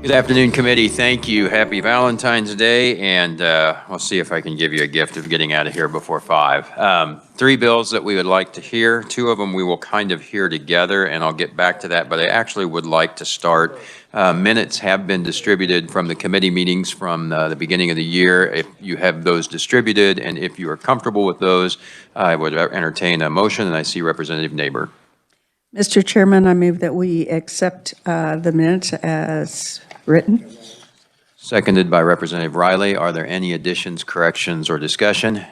Good afternoon, committee. Thank you. Happy Valentine's Day, and I'll see if I can give you a gift of getting out of here before 5. 3 bills that we would like to hear. 2 of them we will kind of hear together, and I'll get back to that, but I actually would like to start. Minutes have been distributed from the committee meetings from the beginning of the year. If you have those distributed, and if you are comfortable with those, I would entertain a motion, and I see Representative Neighbor. Mr. Chairman, I move that we accept the minutes as written. Seconded by Representative Riley. Are there any additions, corrections, or discussion?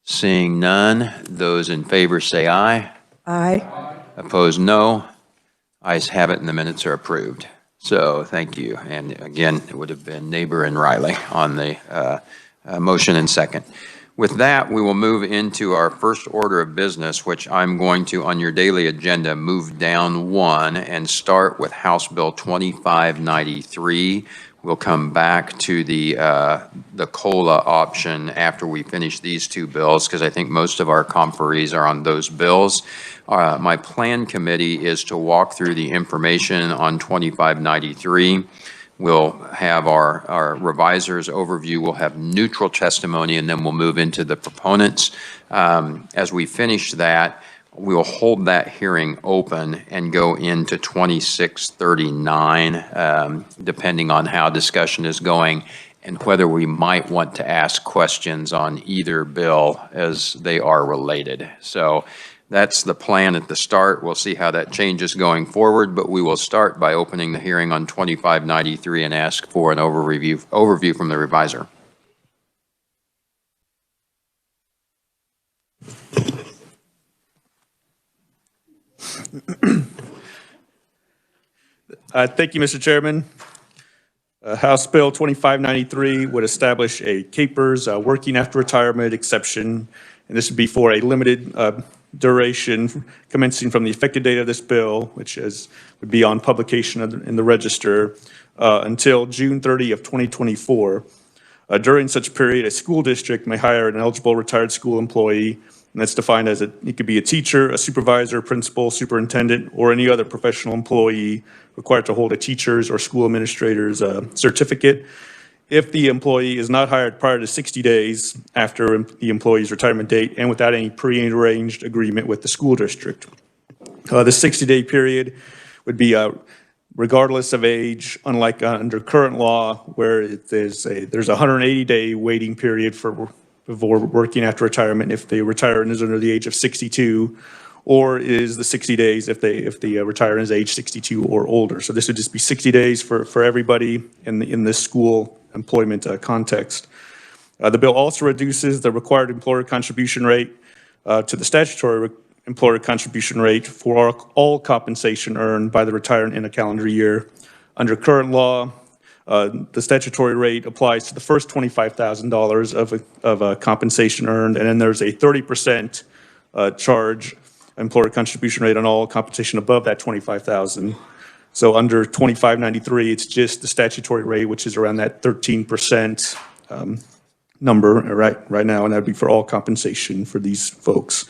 Seeing none, those in favor say aye. Aye. Opposed, no. Ayes have it, and the minutes are approved. So thank you. And again, it would have been Neighbor and Riley on the motion and second. With that, we will move into our first order of business, which I'm going to, on your daily agenda, move down 1 and start with House Bill 2593. We'll come back to the COLA option after we finish these 2 bills, because I think most of our conferees are on those bills. My plan committee is to walk through the information on 2593. We'll have our reviser's overview. We'll have neutral testimony, and then we'll move into the proponents. As we finish that, we'll hold that hearing open and go into 2639, depending on how discussion is going and whether we might want to ask questions on either bill as they are related. So that's the plan at the start. We'll see how that changes going forward, but we will start by opening the hearing on 2593 and ask for an overview from the reviser. Thank you, Mr. Chairman. House Bill 2593 would establish a CAPERS working after retirement exception, and this would be for a limited duration commencing from the effective date of this bill, which would be on publication in the Register, until June 30 of 2024. During such period, a school district may hire an eligible retired school employee, and that's defined as it could be a teacher, a supervisor, principal, superintendent, or any other professional employee required to hold a teacher's or school administrator's certificate. If the employee is not hired prior to 60 days after the employee's retirement date and without any pre-arranged agreement with the school district. The 60-day period would be regardless of age, unlike under current law where there's a 180-day waiting period before working after retirement if the retirement is under the age of 62, or is the 60 days if the retirement is age 62 or older. So this would just be 60 days for everybody in this school employment context. The bill also reduces the required employer contribution rate to the statutory employer contribution rate for all compensation earned by the retirant in a calendar year. Under current law, the statutory rate applies to the first $25,000 of compensation earned, and then there's a 30% charge employer contribution rate on all compensation above that $25,000. So under 2593, it's just the statutory rate, which is around that 13% number right now, and that'd be for all compensation for these folks.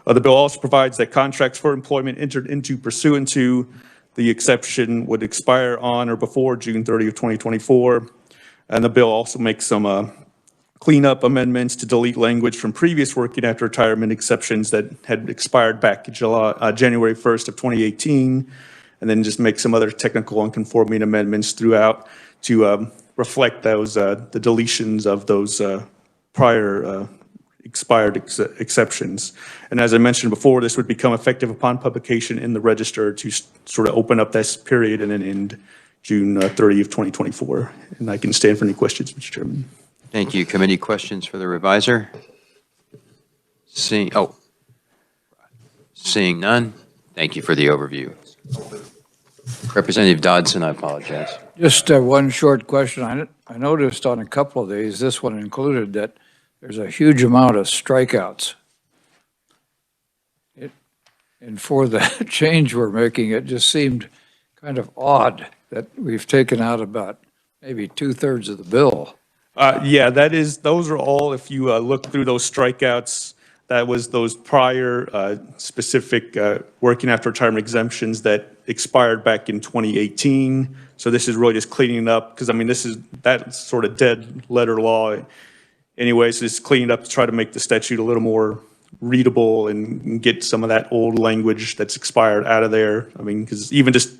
The bill also provides that contracts for employment entered into pursuant to the exception would expire on or before June 30 of 2024. And the bill also makes some cleanup amendments to delete language from previous working after retirement exceptions that had expired back in January 1st of 2018, and then just make some other technical and conforming amendments throughout to reflect those the deletions of those prior expired exceptions. And as I mentioned before, this would become effective upon publication in the Register to sort of open up this period and then end June 30 of 2024. And I can stand for any questions, Mr. Chairman. Thank you. Committee questions for the reviser? Seeing none, thank you for the overview. Representative Dodson, I apologize. Just one short question. I noticed on a couple of these, this one included, that there's a huge amount of strikeouts. And for the change we're making, it just seemed kind of odd that we've taken out about maybe 2/3 of the bill. Yeah, those are all, if you look through those strikeouts, that was those prior specific working after retirement exemptions that expired back in 2018. So this is really just cleaning up, because I mean, that's sort of dead letter law. Anyways, it's cleaning up to try to make the statute a little more readable and get some of that old language that's expired out of there. I mean, because even just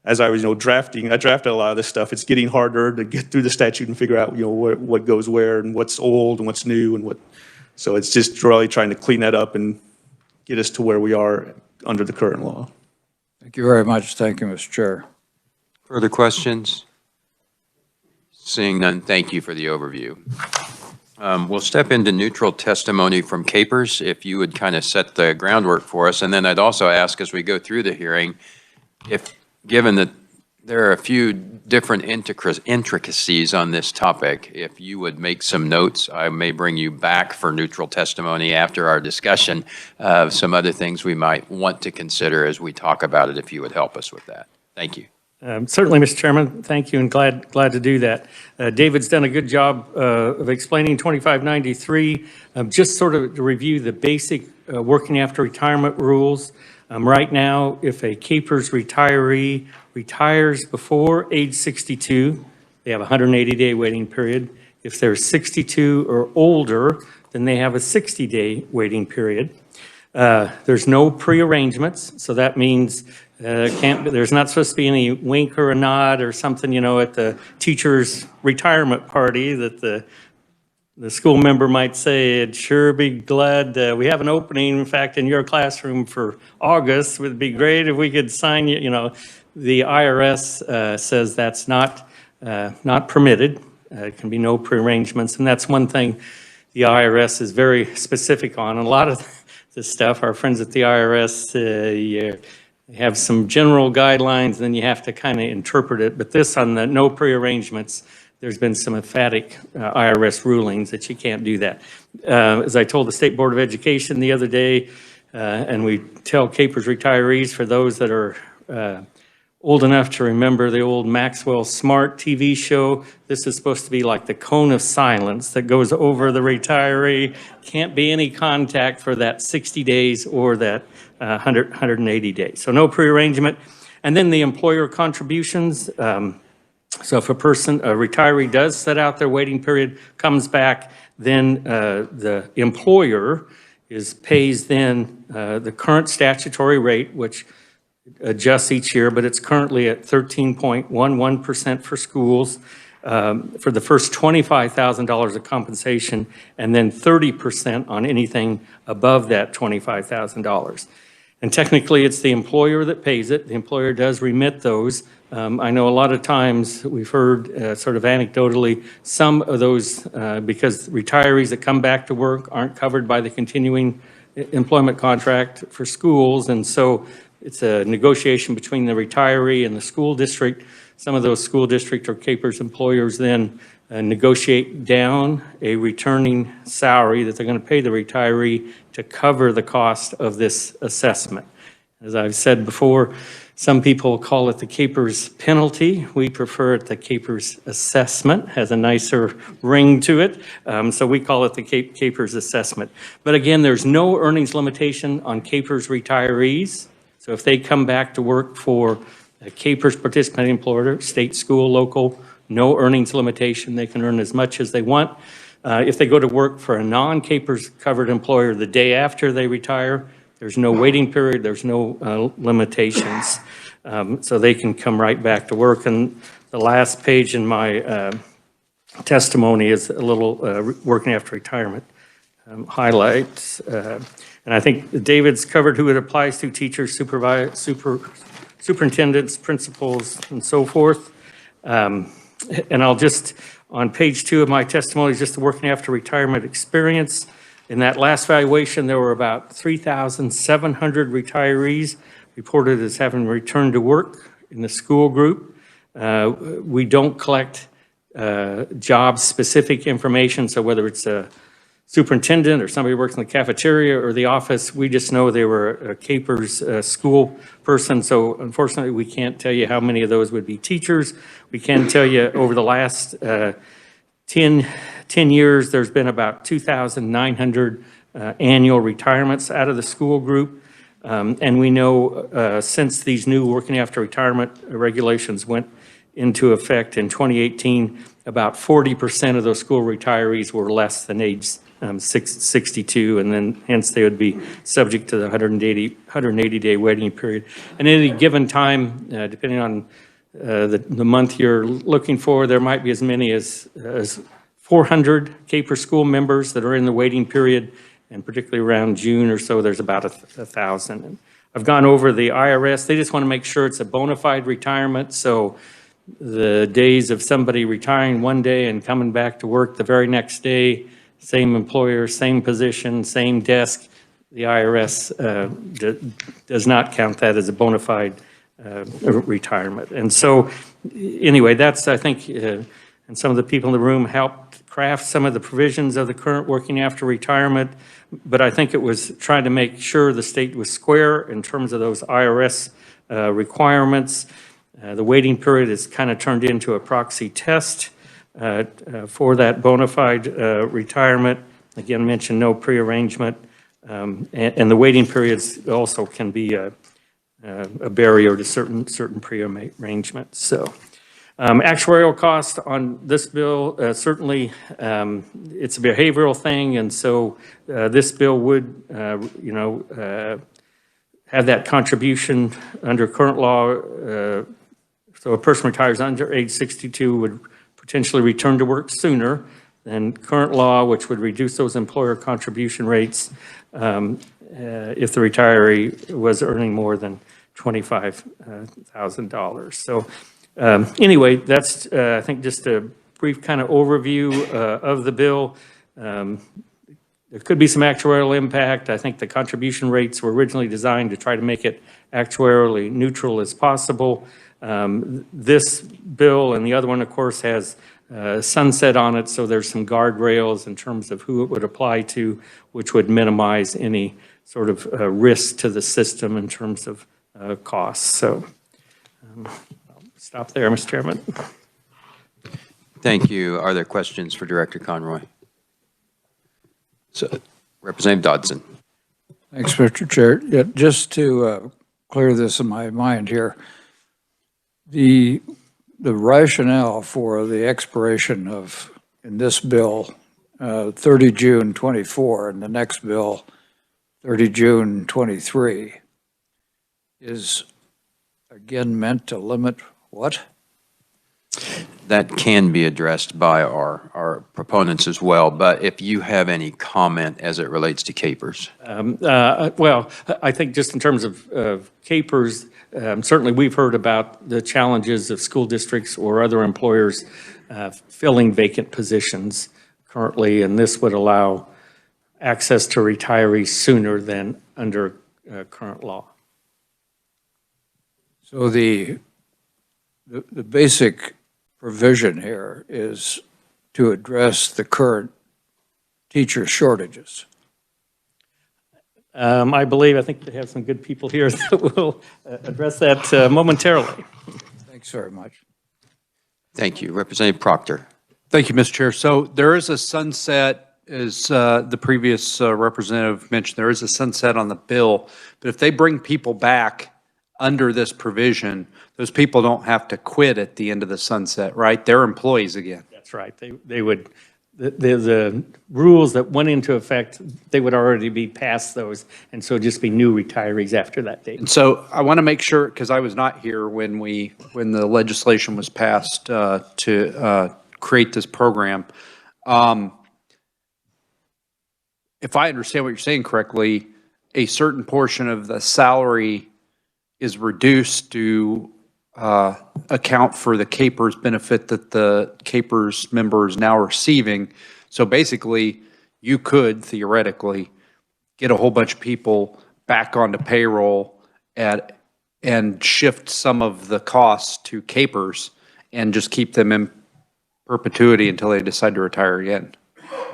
as I was, drafting, I drafted a lot of this stuff. It's getting harder to get through the statute and figure out, what goes where and what's old and what's new and what. So it's just really trying to clean that up and get us to where we are under the current law. Thank you very much. Thank you, Mr. Chair. Further questions? Seeing none, thank you for the overview. We'll step into neutral testimony from Capers, if you would kind of set the groundwork for us. And then I'd also ask, as we go through the hearing, if, given that there are a few different intricacies on this topic, if you would make some notes, I may bring you back for neutral testimony after our discussion of some other things we might want to consider as we talk about it, if you would help us with that. Thank you. Certainly, Mr. Chairman, thank you, and glad to do that. David's done a good job of explaining 2593. Just sort of to review the basic working after retirement rules. Right now, if a Capers retiree retires before age 62, they have a 180-day waiting period. If they're 62 or older, then they have a 60-day waiting period. There's no prearrangements, so that means there's not supposed to be any wink or a nod or something, at the teacher's retirement party that the school member might say, "I'd sure be glad we have an opening, in fact, in your classroom for August. It would be great if we could sign you." The IRS says that's not permitted. It can be no prearrangements, and that's one thing the IRS is very specific on. And a lot of this stuff, our friends at the IRS, they have some general guidelines, then you have to kind of interpret it. But this, on the no prearrangements, there's been some emphatic IRS rulings that you can't do that. As I told the State Board of Education the other day, and we tell Capers retirees, for those that are old enough to remember the old Maxwell Smart TV show, this is supposed to be like the cone of silence that goes over the retiree. Can't be any contact for that 60 days or that 180 days. So no prearrangement. And then the employer contributions. So if a retiree does set out their waiting period, comes back, then the employer pays then the current statutory rate, which adjusts each year, but it's currently at 13.11% for schools for the first $25,000 of compensation, and then 30% on anything above that $25,000. And technically, it's the employer that pays it. The employer does remit those. I know a lot of times we've heard sort of anecdotally, some of those, because retirees that come back to work aren't covered by the continuing employment contract for schools, and so it's a negotiation between the retiree and the school district. Some of those school district or Capers employers then negotiate down a returning salary that they're going to pay the retiree to cover the cost of this assessment. As I've said before, some people call it the Capers penalty. We prefer it the Capers assessment, has a nicer ring to it. So we call it the Capers assessment. But again, there's no earnings limitation on Capers retirees. So if they come back to work for a Capers participating employer, state, school, local, no earnings limitation. They can earn as much as they want. If they go to work for a non-Capers covered employer the day after they retire, there's no waiting period, there's no limitations. So they can come right back to work. And the last page in my testimony is a little working after retirement highlights. And I think David's covered who it applies to: teachers, superintendents, principals, and so forth. And I'll just, on page 2 of my testimony, just the working after retirement experience. In that last valuation, there were about 3,700 retirees reported as having returned to work in the school group. We don't collect job-specific information, so whether it's a superintendent or somebody who works in the cafeteria or the office, we just know they were a Capers school person. So unfortunately, we can't tell you how many of those would be teachers. We can tell you over the last 10 years, there's been about 2,900 annual retirements out of the school group. And we know since these new working after retirement regulations went into effect in 2018, about 40% of those school retirees were less than age 62, and then hence they would be subject to the 180-day waiting period. And at any given time, depending on the month you're looking for, there might be as many as 400 Caper school members that are in the waiting period, and particularly around June or so, there's about 1,000. And I've gone over the IRS. They just want to make sure it's a bona fide retirement, so the days of somebody retiring one day and coming back to work the very next day, same employer, same position, same desk, the IRS does not count that as a bona fide retirement. And so, anyway, that's, I think, and some of the people in the room helped craft some of the provisions of the current working after retirement, but I think it was trying to make sure the state was square in terms of those IRS requirements. The waiting period is kind of turned into a proxy test for that bona fide retirement. Again, mentioned no prearrangement, and the waiting periods also can be a barrier to certain prearrangements. So, actuarial cost on this bill, certainly it's a behavioral thing, and so this bill would, have that contribution under current law. So a person retires under age 62 would potentially return to work sooner than current law, which would reduce those employer contribution rates if the retiree was earning more than $25,000. So anyway, that's, I think, just a brief kind of overview of the bill. There could be some actuarial impact. I think the contribution rates were originally designed to try to make it actuarially neutral as possible. This bill and the other one, of course, has sunset on it, so there's some guardrails in terms of who it would apply to, which would minimize any sort of risk to the system in terms of costs. So I'll stop there, Mr. Chairman. Thank you. Are there questions for Director Conroy? So, Representative Dodson. Thanks, Mr. Chair. Yeah, just to clear this in my mind here, the rationale for the expiration of, in this bill, 30 June 24, and the next bill, 30 June 23, is again meant to limit what? That can be addressed by our proponents as well, but if you have any comment as it relates to capers. Well, I think just in terms of capers, certainly we've heard about the challenges of school districts or other employers filling vacant positions currently, and this would allow access to retirees sooner than under current law. So the basic provision here is to address the current teacher shortages. I think they have some good people here that will address that momentarily. Thanks very much. Thank you. Representative Proctor. Thank you, Mr. Chair. So there is a sunset, as the previous representative mentioned, there is a sunset on the bill. But if they bring people back under this provision, those people don't have to quit at the end of the sunset, right? They're employees again. That's right. They would, the rules that went into effect, they would already be past those, and so it'd just be new retirees after that date. And so I want to make sure, because I was not here when the legislation was passed to create this program. If I understand what you're saying correctly, a certain portion of the salary is reduced to account for the CAPERS benefit that the CAPERS member is now receiving. So basically, you could theoretically get a whole bunch of people back onto payroll and shift some of the costs to CAPERS and just keep them in perpetuity until they decide to retire again.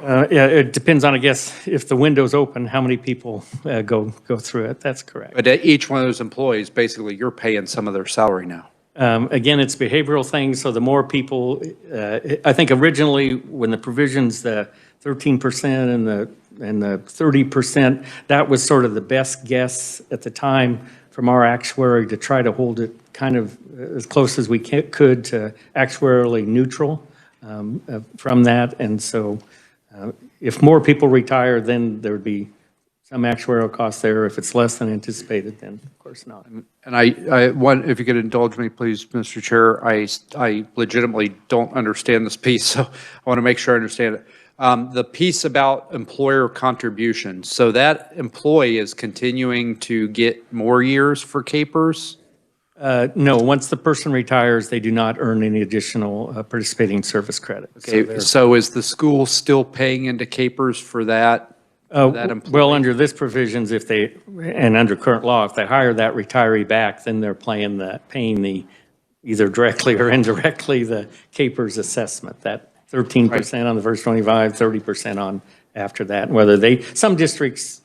Yeah, it depends on, I guess, if the window's open, how many people go through it. That's correct. But each one of those employees, basically, you're paying some of their salary now. Again, it's behavioral things, so the more people, I think originally when the provisions, the 13% and the 30%. That was sort of the best guess at the time from our actuary to try to hold it kind of as close as we could to actuarially neutral from that. And so if more people retire, then there would be some actuarial costs there. If it's less than anticipated, then of course not. And I want, if you could indulge me, please, Mr. Chair, I legitimately don't understand this piece, so I want to make sure I understand it. The piece about employer contributions, so that employee is continuing to get more years for capers? No, once the person retires, they do not earn any additional participating service credit. Okay, so is the school still paying into capers for that? That employee? Well, under this provisions, if they, and under current law, if they hire that retiree back, then they're paying the, either directly or indirectly, the capers assessment, that 13% on the first 25, 30% on after that. Whether they, some districts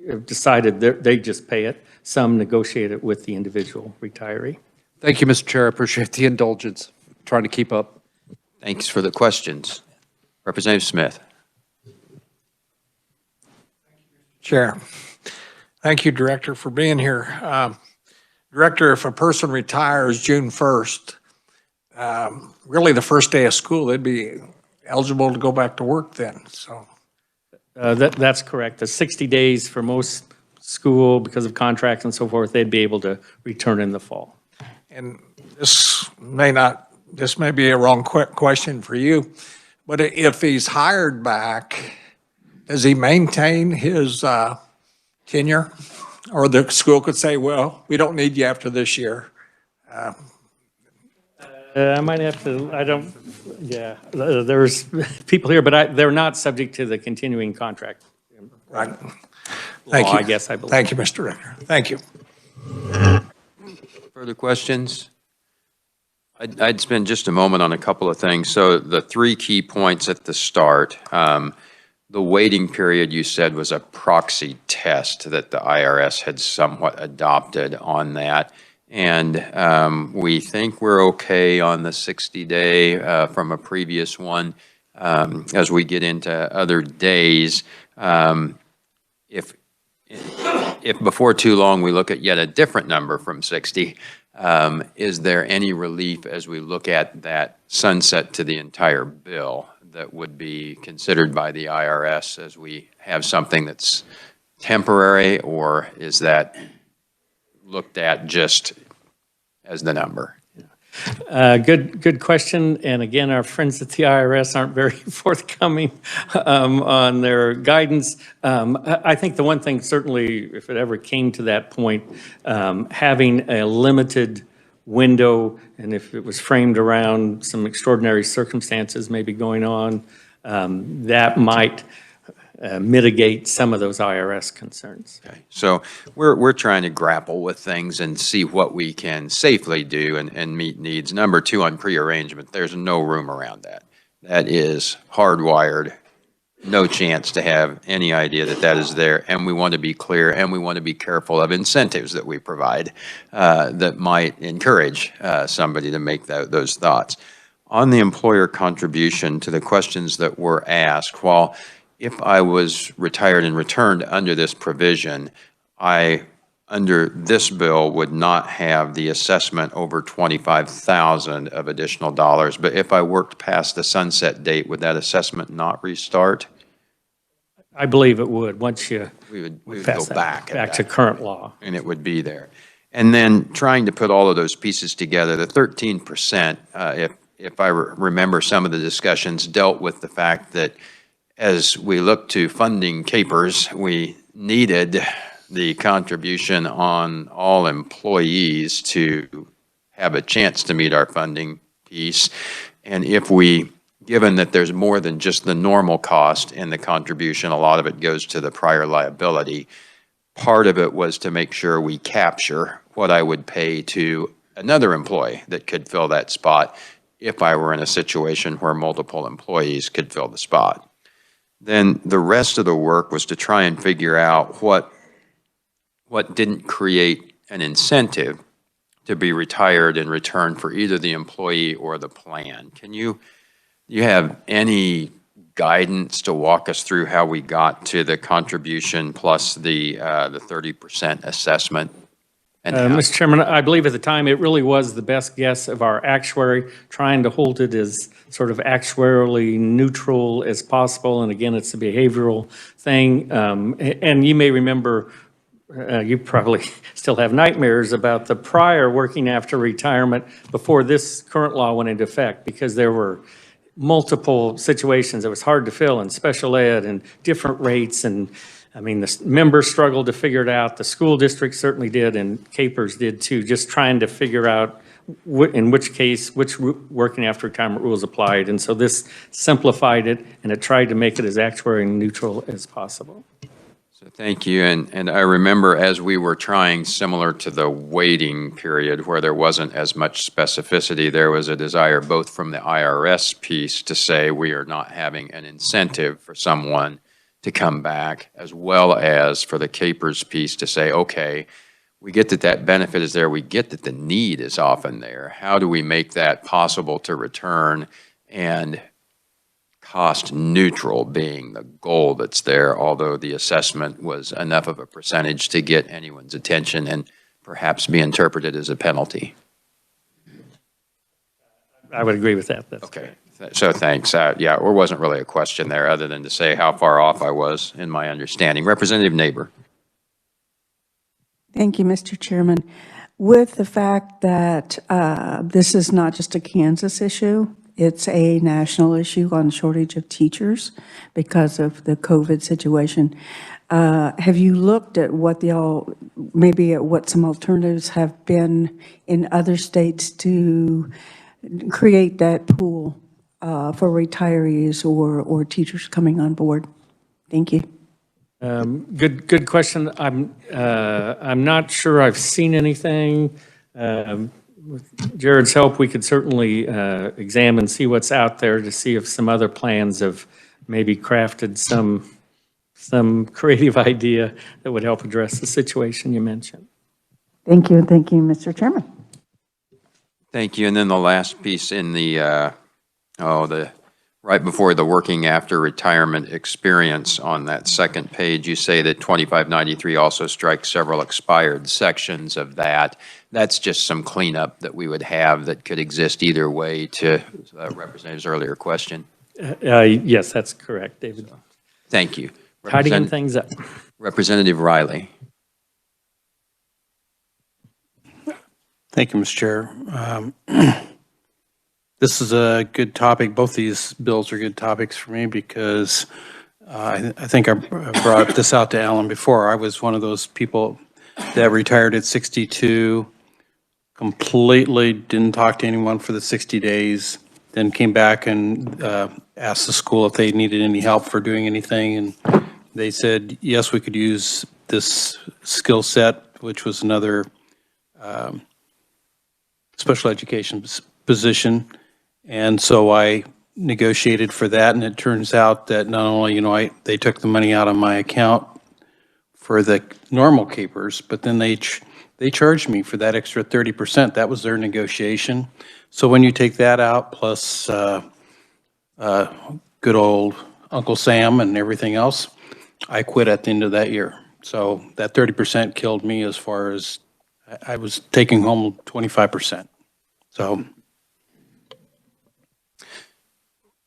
have decided they just pay it, some negotiate it with the individual retiree. Thank you, Mr. Chair. I appreciate the indulgence. Trying to keep up. Thanks for the questions. Representative Smith. Chair. Thank you, Director, for being here. Director, if a person retires June 1st, really the first day of school, they'd be eligible to go back to work then, so. That's correct. The 60 days for most school, because of contracts and so forth, they'd be able to return in the fall. And this may be a wrong question for you, but if he's hired back, does he maintain his tenure? Or the school could say, well, we don't need you after this year. I might have to, there's people here, but they're not subject to the continuing contract. Right. Thank law, you. I guess I believe. Thank you, Mr. Director. Thank you. Further questions? I'd spend just a moment on a couple of things. So the three key points at the start, the waiting period you said was a proxy test that the IRS had somewhat adopted on that. And we think we're okay on the 60-day from a previous one. As we get into other days, if before too long we look at yet a different number from 60, is there any relief as we look at that sunset to the entire bill that would be considered by the IRS as we have something that's temporary, or is that looked at just as the number? Good question. And again, our friends at the IRS aren't very forthcoming on their guidance. I think the one thing, certainly, if it ever came to that point, having a limited window, and if it was framed around some extraordinary circumstances maybe going on, that might mitigate some of those IRS concerns. Okay. So we're trying to grapple with things and see what we can safely do and meet needs. Number two, on prearrangement, there's no room around that. That is hardwired. No chance to have any idea that that is there. And we want to be clear, and we want to be careful of incentives that we provide that might encourage somebody to make those thoughts. On the employer contribution, to the questions that were asked, while if I was retired and returned under this provision, I, under this bill, would not have the assessment over $25,000 of additional dollars. But if I worked past the sunset date, would that assessment not restart? I believe it would, once you We would go pass that back. back to current law. And it would be there. And then trying to put all of those pieces together, the 13%, if I remember some of the discussions, dealt with the fact that as we look to funding capers, we needed the contribution on all employees to have a chance to meet our funding piece. And if we, given that there's more than just the normal cost in the contribution, a lot of it goes to the prior liability. Part of it was to make sure we capture what I would pay to another employee that could fill that spot if I were in a situation where multiple employees could fill the spot. Then the rest of the work was to try and figure out what didn't create an incentive to be retired in return for either the employee or the plan. Can you have any guidance to walk us through how we got to the contribution plus the 30% assessment? And how- Mr. Chairman, I believe at the time, it really was the best guess of our actuary, trying to hold it as sort of actuarially neutral as possible. And again, it's a behavioral thing. And you may remember, you probably still have nightmares about the prior working after retirement before this current law went into effect, because there were multiple situations. It was hard to fill in special ed and different rates. And I mean, the members struggled to figure it out. The school district certainly did, and Capers did too, just trying to figure out in which case, which working after retirement rules applied. And so this simplified it, and it tried to make it as actuarially neutral as possible. So thank you. And I remember as we were trying, similar to the waiting period where there wasn't as much specificity, there was a desire both from the IRS piece to say we are not having an incentive for someone to come back, as well as for the Capers piece to say, okay, we get that that benefit is there, we get that the need is often there. How do we make that possible to return, and cost neutral being the goal that's there, although the assessment was enough of a percentage to get anyone's attention and perhaps be interpreted as a penalty? I would agree with that. That's Okay, so thanks. Yeah, there wasn't really a question there other than to say how far off I was in my understanding. Representative Neighbor. Thank you, Mr. Chairman. With the fact that this is not just a Kansas issue, it's a national issue on shortage of teachers because of the COVID situation. Have you looked at what maybe at what some alternatives have been in other states to create that pool for retirees or teachers coming on board? Thank you. Good question. I'm not sure I've seen anything. With Jared's help, we could certainly examine, see what's out there to see if some other plans have maybe crafted some creative idea that would help address the situation you mentioned. Thank you, and thank you, Mr. Chairman. Thank you. And then the last piece in the right before the working after retirement experience on that second page, you say that 2593 also strikes several expired sections of that. That's just some cleanup that we would have that could exist either way, to Representative's earlier question. Yes, that's correct, David. Thank you. Tidying things up. Representative Riley. Thank you, Mr. Chair. This is a good topic. Both these bills are good topics for me because I think I brought this out to Alan before. I was one of those people that retired at 62, completely didn't talk to anyone for the 60 days, then came back and asked the school if they needed any help for doing anything. And they said, yes, we could use this skill set, which was another special education position. And so I negotiated for that, and it turns out that not only, they took the money out of my account for the normal Capers, but then they charged me for that extra 30%. That was their negotiation. So when you take that out, plus good old Uncle Sam and everything else, I quit at the end of that year. So that 30% killed me as far as I was taking home 25%. So.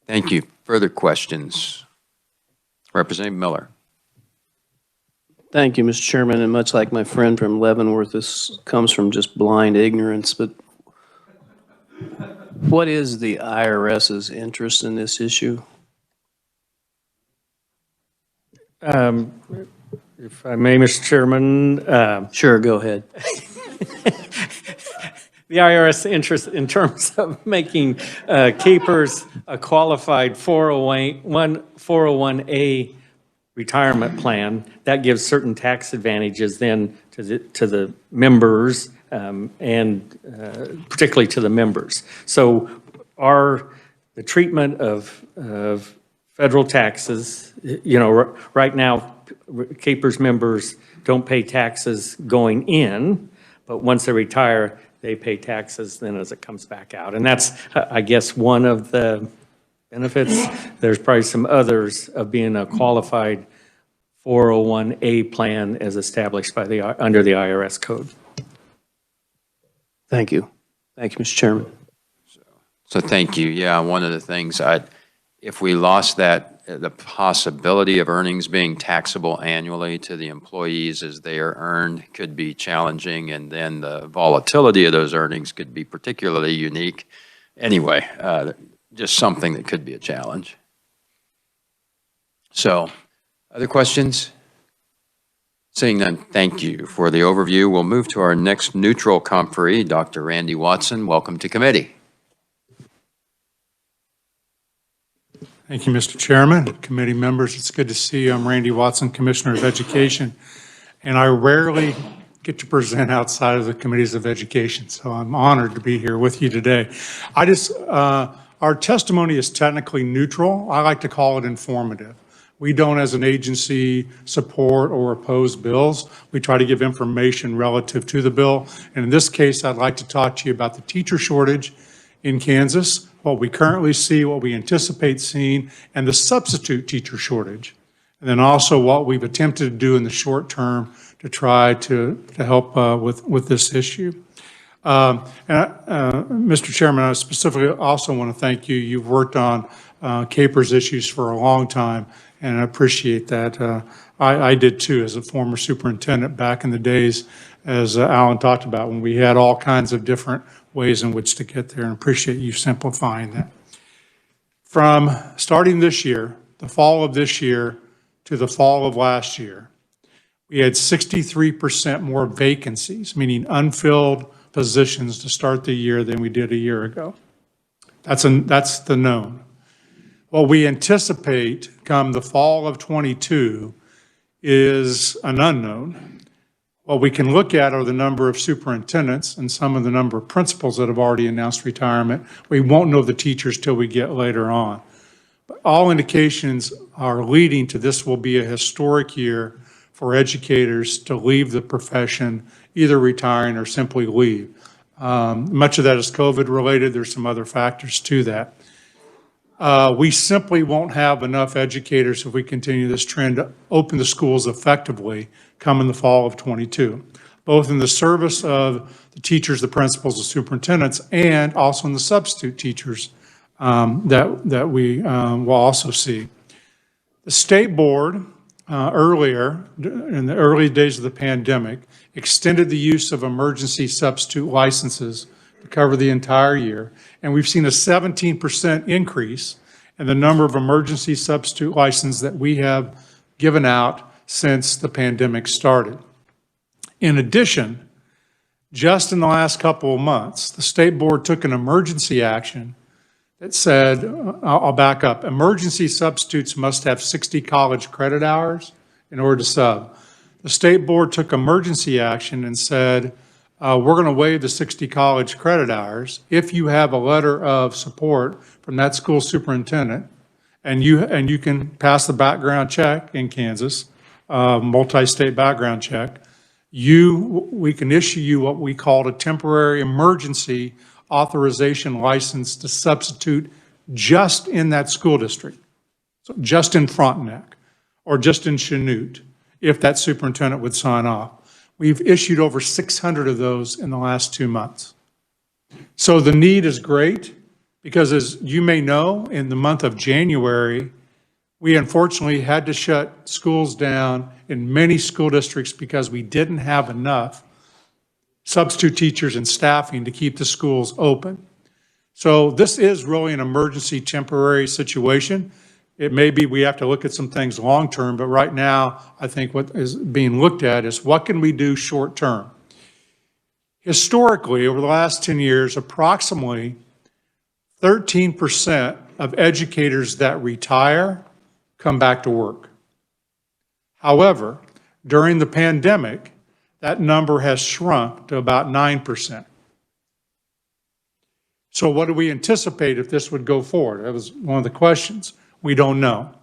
Thank you. Further questions? Representative Miller. Thank you, Mr. Chairman, and much like my friend from Leavenworth, this comes from just blind ignorance, but what is the IRS's interest in this issue? If I may, Mr. Chairman. Sure, go ahead. The IRS interest in terms of making Capers a qualified 401A retirement plan, that gives certain tax advantages then to the members and particularly to the members. So the treatment of federal taxes, right now, Capers members don't pay taxes going in, but once they retire, they pay taxes then as it comes back out. And that's, I guess, one of the benefits. There's probably some others of being a qualified 401A plan as established by under the IRS code. Thank you. Thank you, Mr. Chairman. So thank you. Yeah, one of the things, if we lost that, the possibility of earnings being taxable annually to the employees as they are earned could be challenging, and then the volatility of those earnings could be particularly unique. Anyway, just something that could be a challenge. So, other questions? Seeing none, thank you for the overview. We'll move to our next neutral conferee, Dr. Randy Watson. Welcome to committee. Thank you, Mr. Chairman, committee members. It's good to see you. I'm Randy Watson, Commissioner of Education, and I rarely get to present outside of the committees of education, so I'm honored to be here with you today. Our testimony is technically neutral. I like to call it informative. We don't, as an agency, support or oppose bills. We try to give information relative to the bill. And in this case, I'd like to talk to you about the teacher shortage in Kansas, what we currently see, what we anticipate seeing, and the substitute teacher shortage. And then also what we've attempted to do in the short term to try to help with this issue. Mr. Chairman, I specifically also want to thank you. You've worked on CAPERS issues for a long time, and I appreciate that. I did too, as a former superintendent back in the days, as Alan talked about, when we had all kinds of different ways in which to get there, and appreciate you simplifying that. From starting this year, the fall of this year, to the fall of last year, we had 63% more vacancies, meaning unfilled positions to start the year than we did a year ago. That's the known. What we anticipate come the fall of '22 is an unknown. What we can look at are the number of superintendents and some of the number of principals that have already announced retirement. We won't know the teachers till we get later on. But all indications are leading to this will be a historic year for educators to leave the profession, either retiring or simply leave. Much of that is COVID related. There's some other factors to that. We simply won't have enough educators if we continue this trend to open the schools effectively come in the fall of '22, both in the service of the teachers, the principals, the superintendents, and also in the substitute teachers that we will also see. The state board earlier, in the early days of the pandemic, extended the use of emergency substitute licenses to cover the entire year. And we've seen a 17% increase in the number of emergency substitute licenses that we have given out since the pandemic started. In addition, just in the last couple of months, the state board took an emergency action that said, I'll back up, emergency substitutes must have 60 college credit hours in order to sub. The state board took emergency action and said, we're going to waive the 60 college credit hours if you have a letter of support from that school superintendent, and you can pass the background check in Kansas, multi-state background check. We can issue you what we called a temporary emergency authorization license to substitute just in that school district, so just in Frontenac or just in Chanute, if that superintendent would sign off. We've issued over 600 of those in the last 2 months. So the need is great because, as you may know, in the month of January, we unfortunately had to shut schools down in many school districts because we didn't have enough substitute teachers and staffing to keep the schools open. So this is really an emergency temporary situation. It may be we have to look at some things long-term, but right now, I think what is being looked at is what can we do short-term? Historically, over the last 10 years, approximately 13% of educators that retire come back to work. However, during the pandemic, that number has shrunk to about 9%. So what do we anticipate if this would go forward? That was one of the questions. We don't know.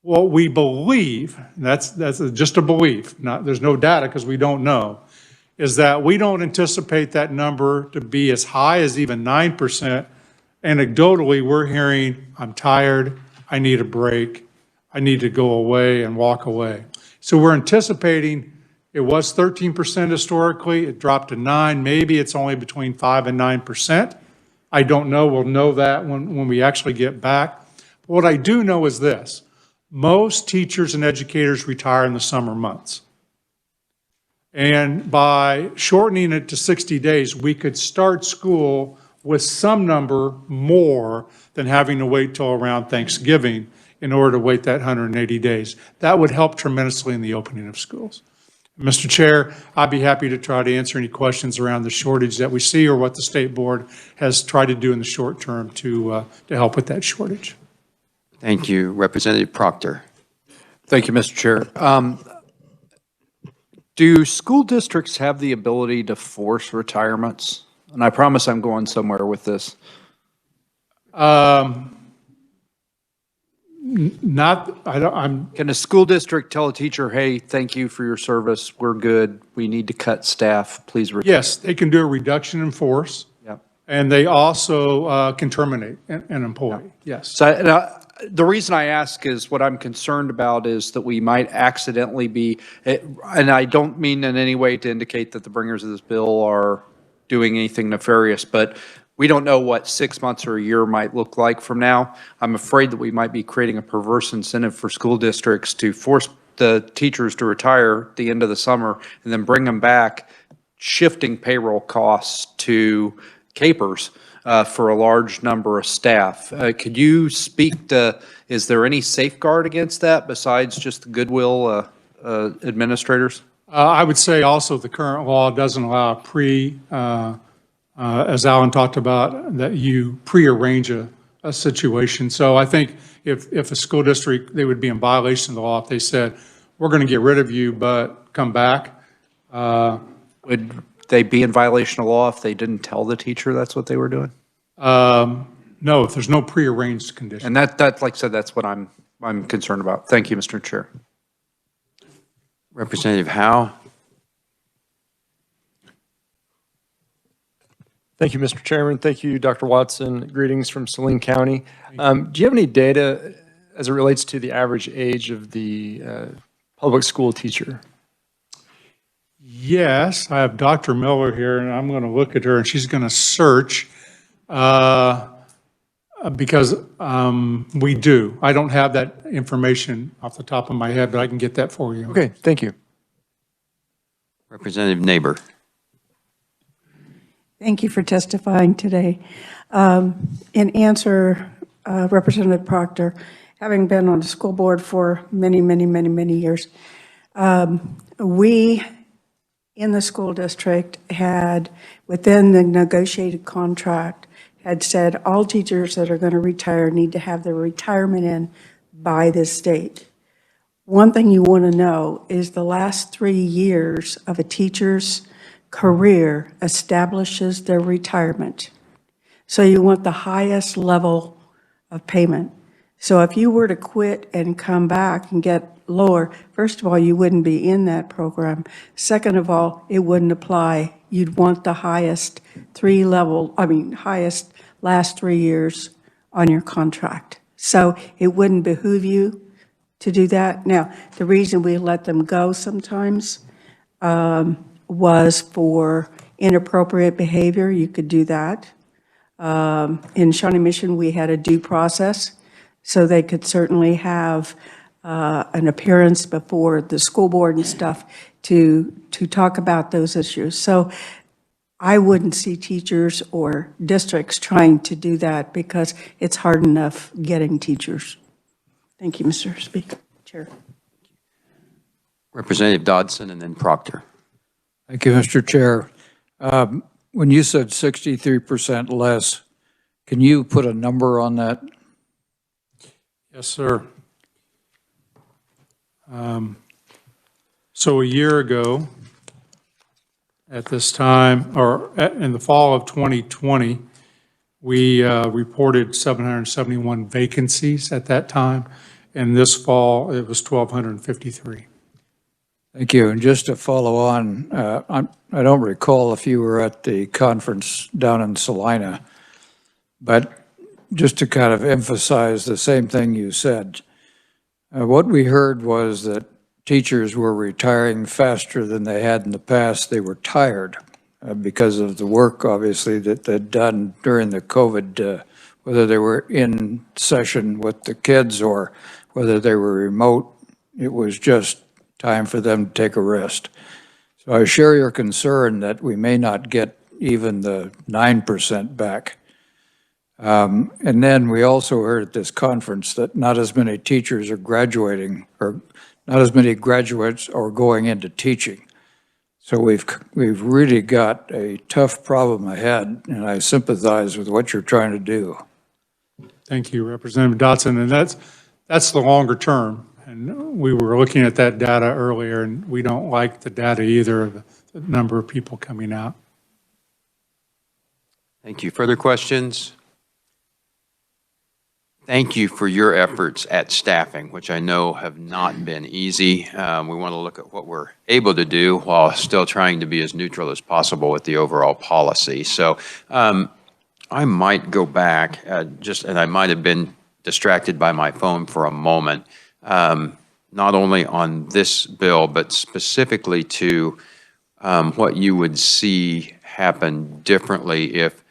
What we believe, that's just a belief, there's no data because we don't know, is that we don't anticipate that number to be as high as even 9% Anecdotally, we're hearing, I'm tired, I need a break, I need to go away and walk away. So we're anticipating, it was 13% historically, it dropped to 9, maybe it's only between 5 and 9%. I don't know, we'll know that when we actually get back. But what I do know is this, most teachers and educators retire in the summer months. And by shortening it to 60 days, we could start school with some number more than having to wait till around Thanksgiving in order to wait that 180 days. That would help tremendously in the opening of schools. Mr. Chair, I'd be happy to try to answer any questions around the shortage that we see or what the state board has tried to do in the short term to help with that shortage. Thank you. Representative Proctor. Thank you, Mr. Chair. Do school districts have the ability to force retirements? And I promise I'm going somewhere with this. Can a school district tell a teacher, hey, thank you for your service, we're good, we need to cut staff, please retire? Yes, they can do a reduction in force. Yep. And they also can terminate an employee, yes. So the reason I ask is what I'm concerned about is that we might accidentally be, and I don't mean in any way to indicate that the bringers of this bill are doing anything nefarious, but we don't know what 6 months or a year might look like from now. I'm afraid that we might be creating a perverse incentive for school districts to force the teachers to retire at the end of the summer and then bring them back, shifting payroll costs to capers for a large number of staff. Could you speak to, is there any safeguard against that besides just the goodwill administrators? I would say also the current law doesn't allow as Alan talked about, that you prearrange a situation. So I think if a school district, they would be in violation of the law if they said, we're going to get rid of you, but come back. Would they be in violation of law if they didn't tell the teacher that's what they were doing? No, if there's no prearranged condition. And that, like I said, that's what I'm concerned about. Thank you, Mr. Chair. Representative Howe. Thank you, Mr. Chairman. Thank you, Dr. Watson. Greetings from Saline County. Do you have any data as it relates to the average age of the public school teacher? Yes, I have Dr. Miller here, and I'm going to look at her, and she's going to search because we do. I don't have that information off the top of my head, but I can get that for you. Okay, thank you. Representative Neighbor. Thank you for testifying today. In answer, Representative Proctor, having been on the school board for many, many, many, many years, we in the school district had, within the negotiated contract, had said all teachers that are going to retire need to have their retirement in by this date. One thing you want to know is the last 3 years of a teacher's career establishes their retirement. So you want the highest level of payment. So if you were to quit and come back and get lower, first of all, you wouldn't be in that program. Second of all, it wouldn't apply. You'd want the highest highest last 3 years on your contract. So it wouldn't behoove you to do that. Now, the reason we let them go sometimes was for inappropriate behavior. You could do that. In Shawnee Mission, we had a due process, so they could certainly have an appearance before the school board and stuff to talk about those issues. So I wouldn't see teachers or districts trying to do that because it's hard enough getting teachers. Thank you, Mr. Speaker, Chair. Representative Dodson and then Proctor. Thank you, Mr. Chair. When you said 63% less, can you put a number on that? Yes, sir. So a year ago, at this time, or in the fall of 2020, we reported 771 vacancies at that time, and this fall it was 1,253. Thank you. And just to follow on, I don't recall if you were at the conference down in Salina, but just to kind of emphasize the same thing you said, what we heard was that teachers were retiring faster than they had in the past. They were tired because of the work, obviously, that they'd done during the COVID, whether they were in session with the kids or whether they were remote. It was just time for them to take a rest. So I share your concern that we may not get even the 9% back. And then we also heard at this conference that not as many teachers are graduating, or not as many graduates are going into teaching. So we've really got a tough problem ahead, and I sympathize with what you're trying to do. Thank you, Representative Dotson. And that's the longer term. And we were looking at that data earlier, and we don't like the data either of the number of people coming out. Thank you. Further questions? Thank you for your efforts at staffing, which I know have not been easy. We want to look at what we're able to do while still trying to be as neutral as possible with the overall policy. So I might go back and I might have been distracted by my phone for a moment, not only on this bill, but specifically to what you would see happen differently if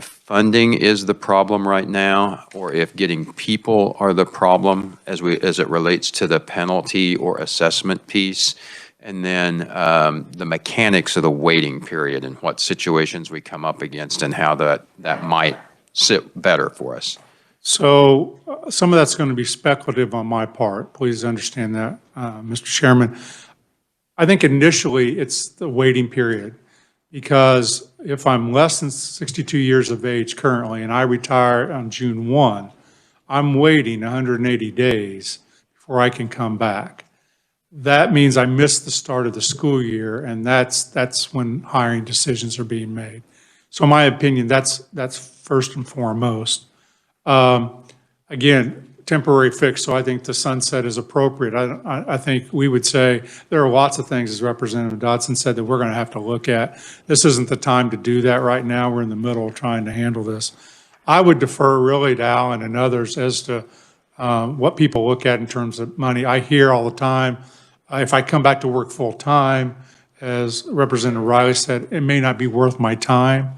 funding is the problem right now, or if getting people are the problem as it relates to the penalty or assessment piece, and then the mechanics of the waiting period and what situations we come up against and how that might sit better for us. So some of that's going to be speculative on my part. Please understand that, Mr. Chairman. I think initially it's the waiting period, because if I'm less than 62 years of age currently and I retire on June 1, I'm waiting 180 days before I can come back. That means I missed the start of the school year, and that's when hiring decisions are being made. So in my opinion, that's first and foremost. Again, temporary fix, so I think the sunset is appropriate. I think we would say there are lots of things, as Representative Dotson said, that we're going to have to look at. This isn't the time to do that right now. We're in the middle of trying to handle this. I would defer really to Alan and others as to what people look at in terms of money. I hear all the time, if I come back to work full time, as Representative Riley said, it may not be worth my time.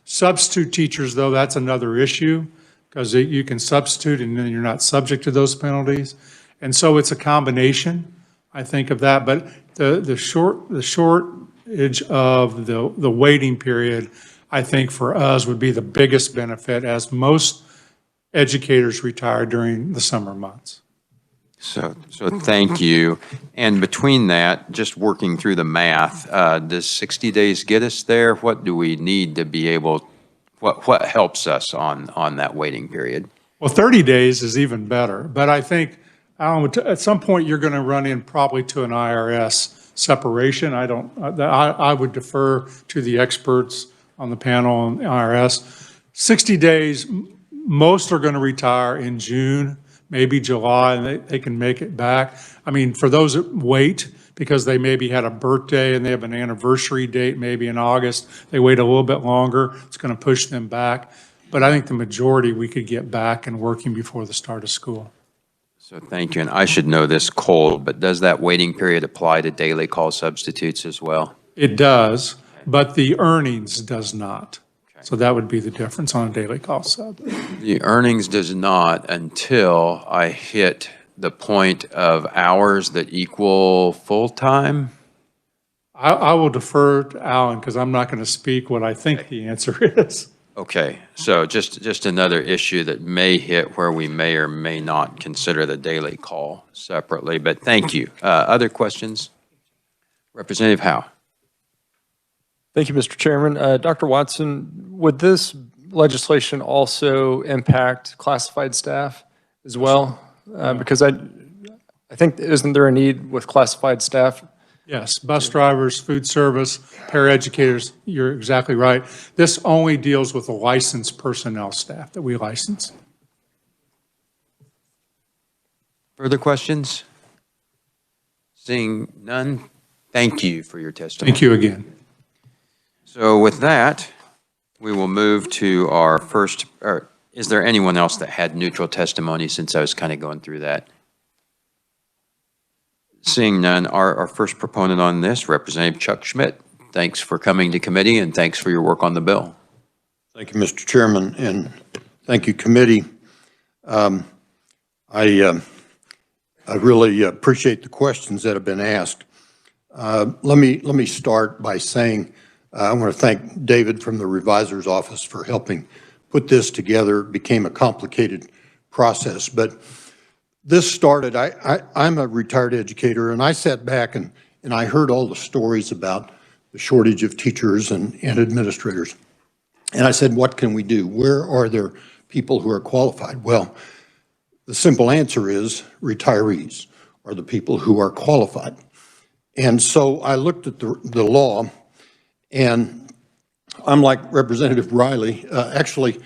Substitute teachers, though, that's another issue, because you can substitute and then you're not subject to those penalties. And so it's a combination, I think, of that. But the shortage of the waiting period, I think for us would be the biggest benefit, as most educators retire during the summer months. So thank you. And between that, just working through the math, does 60 days get us there? What do we need to be able, what helps us on that waiting period? Well, 30 days is even better. But I think, Alan, at some point, you're going to run in probably to an IRS separation. I would defer to the experts on the panel on the IRS. 60 days, most are going to retire in June, maybe July, and they can make it back. I mean, for those that wait, because they maybe had a birthday and they have an anniversary date maybe in August, they wait a little bit longer, it's going to push them back. But I think the majority we could get back and working before the start of school. So thank you. And I should know this cold, but does that waiting period apply to daily call substitutes as well? It does, but the earnings does not. So that would be the difference on a daily call sub. The earnings does not until I hit the point of hours that equal full-time? I will defer to Alan, because I'm not going to speak what I think the answer is. Okay, so just another issue that may hit where we may or may not consider the daily call separately, but thank you. Other questions? Representative Howe. Thank you, Mr. Chairman. Dr. Watson, would this legislation also impact classified staff as well? Because I think, isn't there a need with classified staff? Yes, bus drivers, food service, paraeducators, you're exactly right. This only deals with the licensed personnel staff that we license. Further questions? Seeing none, thank you for your testimony. Thank you again. So with that, we will move to our first Is there anyone else that had neutral testimony since I was kind of going through that? Seeing none, our first proponent on this, Representative Chuck Schmidt. Thanks for coming to committee and thanks for your work on the bill. Thank you, Mr. Chairman, and thank you, committee. I really appreciate the questions that have been asked. Let me start by saying I want to thank David from the Revisor's Office for helping put this together. It became a complicated process, but this started, I'm a retired educator, and I sat back and I heard all the stories about the shortage of teachers and administrators. And I said, what can we do? Where are there people who are qualified? Well, the simple answer is retirees are the people who are qualified. And so I looked at the law, and I'm like Representative Riley. Actually,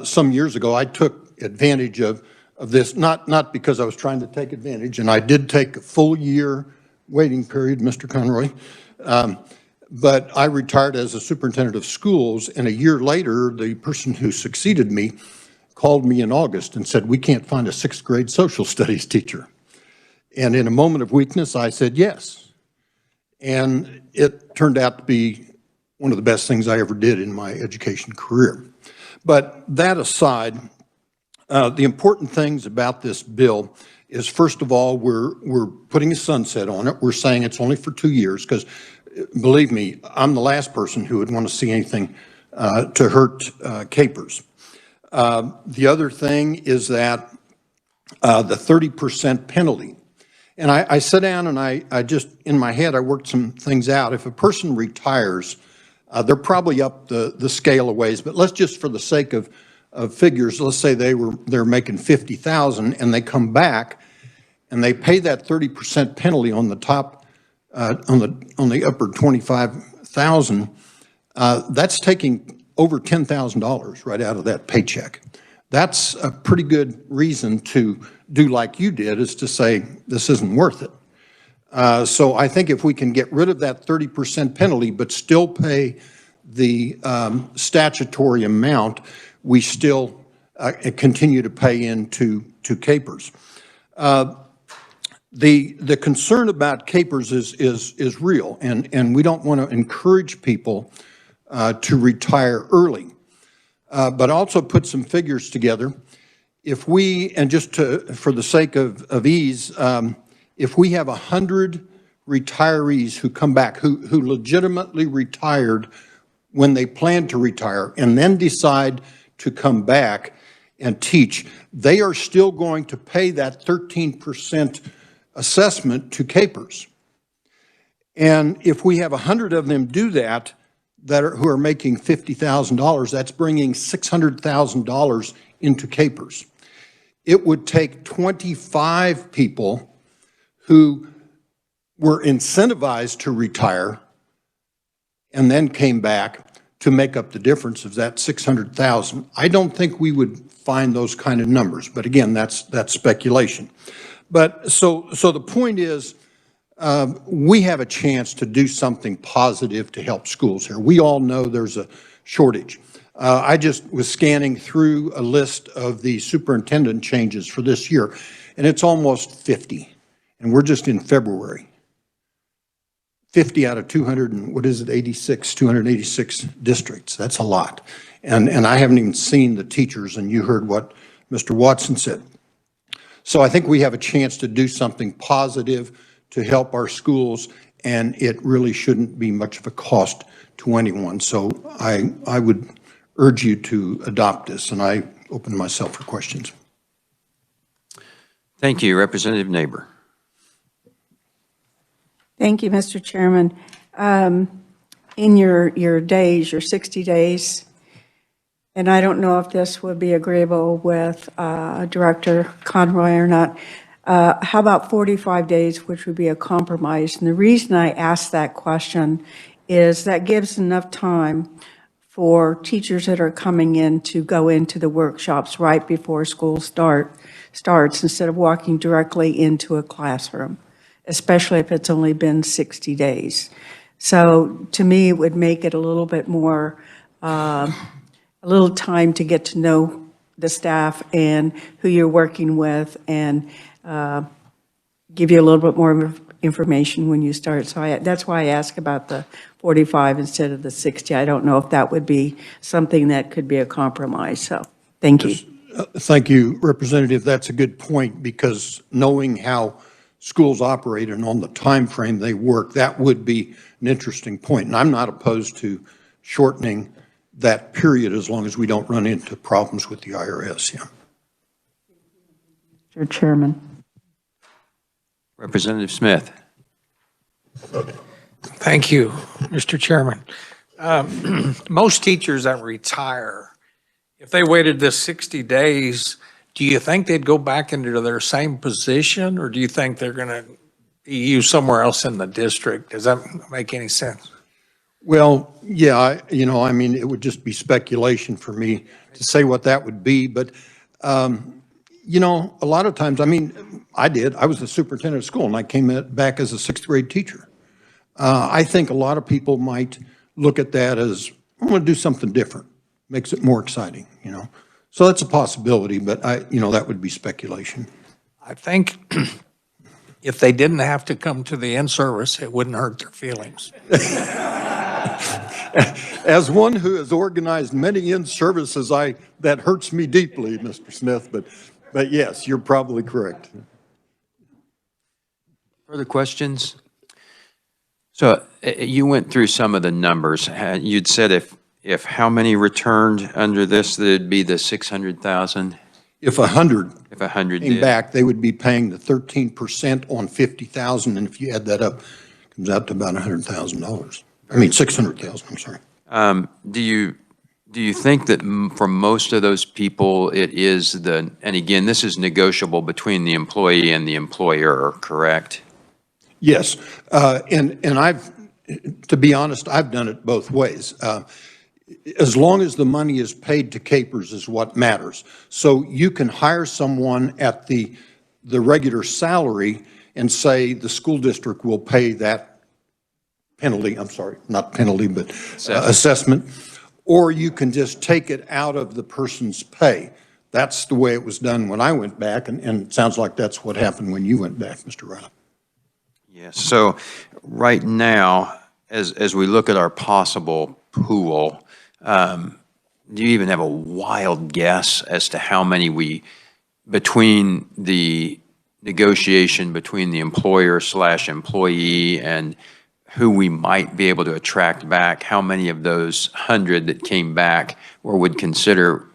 some years ago, I took advantage of this, not because I was trying to take advantage, and I did take a full year waiting period, Mr. Conroy, but I retired as a superintendent of schools, and a year later, the person who succeeded me called me in August and said, we can't find a 6th grade social studies teacher. And in a moment of weakness, I said yes. And it turned out to be one of the best things I ever did in my education career. But that aside, the important things about this bill is, first of all, we're putting a sunset on it. We're saying it's only for 2 years, because believe me, I'm the last person who would want to see anything to hurt capers. The other thing is that the 30% penalty. And I sat down and I just, in my head, I worked some things out. If a person retires, they're probably up the scale a ways, but let's just, for the sake of figures, let's say they're making $50,000 and they come back and they pay that 30% penalty on the top, on the upper 25,000. That's taking over $10,000 right out of that paycheck. That's a pretty good reason to do like you did, is to say this isn't worth it. So I think if we can get rid of that 30% penalty but still pay the statutory amount, we still continue to pay into capers. The concern about capers is real, and we don't want to encourage people to retire early. But also put some figures together. If we, and just for the sake of ease, if we have 100 retirees who come back, who legitimately retired when they planned to retire and then decide to come back and teach, they are still going to pay that 13% assessment to capers. And if we have 100 of them do that, who are making $50,000, that's bringing $600,000 into capers. It would take 25 people who were incentivized to retire and then came back to make up the difference of that $600,000. I don't think we would find those kind of numbers, but again, that's speculation. But so the point is, we have a chance to do something positive to help schools here. We all know there's a shortage. I just was scanning through a list of the superintendent changes for this year, and it's almost 50, and we're just in February. 50 out of 200 and what is it, 286 districts. That's a lot. And I haven't even seen the teachers, and you heard what Mr. Watson said. So I think we have a chance to do something positive to help our schools, and it really shouldn't be much of a cost to anyone. So I would urge you to adopt this, and I open myself for questions. Thank you. Representative Neighbor. Thank you, Mr. Chairman. In your days, your 60 days, and I don't know if this would be agreeable with Director Conroy or not, how about 45 days, which would be a compromise? And the reason I ask that question is that gives enough time for teachers that are coming in to go into the workshops right before school starts instead of walking directly into a classroom, especially if it's only been 60 days. So to me, it would make it a little bit more, a little time to get to know the staff and who you're working with and give you a little bit more information when you start. So that's why I asked about the 45 instead of the 60. I don't know if that would be something that could be a compromise, so thank you. Thank you, Representative. That's a good point, because knowing how schools operate and on the time frame they work, that would be an interesting point. And I'm not opposed to shortening that period as long as we don't run into problems with the IRS, yeah. Mr. Chairman. Representative Smith. Thank you, Mr. Chairman. Most teachers that retire, if they waited this 60 days, do you think they'd go back into their same position, or do you think they're going to be used somewhere else in the district? Does that make any sense? Well, yeah, I mean, it would just be speculation for me to say what that would be, but, a lot of times, I mean, I was the superintendent of school, and I came back as a sixth grade teacher. I think a lot of people might look at that as, I'm going to do something different, makes it more exciting, So that's a possibility, but that would be speculation. I think if they didn't have to come to the in-service, it wouldn't hurt their feelings. As one who has organized many in-services, that hurts me deeply, Mr. Smith, but yes, you're probably correct. Further questions? So you went through some of the numbers. You'd said if how many returned under this, that'd be the 600,000? If 100 came came back, they would be paying the 13% on 50,000, and if you add that up, it comes out to about $100,000. I mean, 600,000, I'm sorry. Do you think that for most of those people, it is and again, this is negotiable between the employee and the employer, correct? Yes, and to be honest, I've done it both ways. As long as the money is paid to Capers is what matters. So you can hire someone at the regular salary and say the school district will pay that penalty, I'm sorry, not penalty, but assessment, or you can just take it out of the person's pay. That's the way it was done when I went back, and it sounds like that's what happened when you went back, Mr. Riley. Yes. So right now, as we look at our possible pool, do you even have a wild guess as to how many between the negotiation between the employer/employee and who we might be able to attract back, how many of those 100 that came back or would consider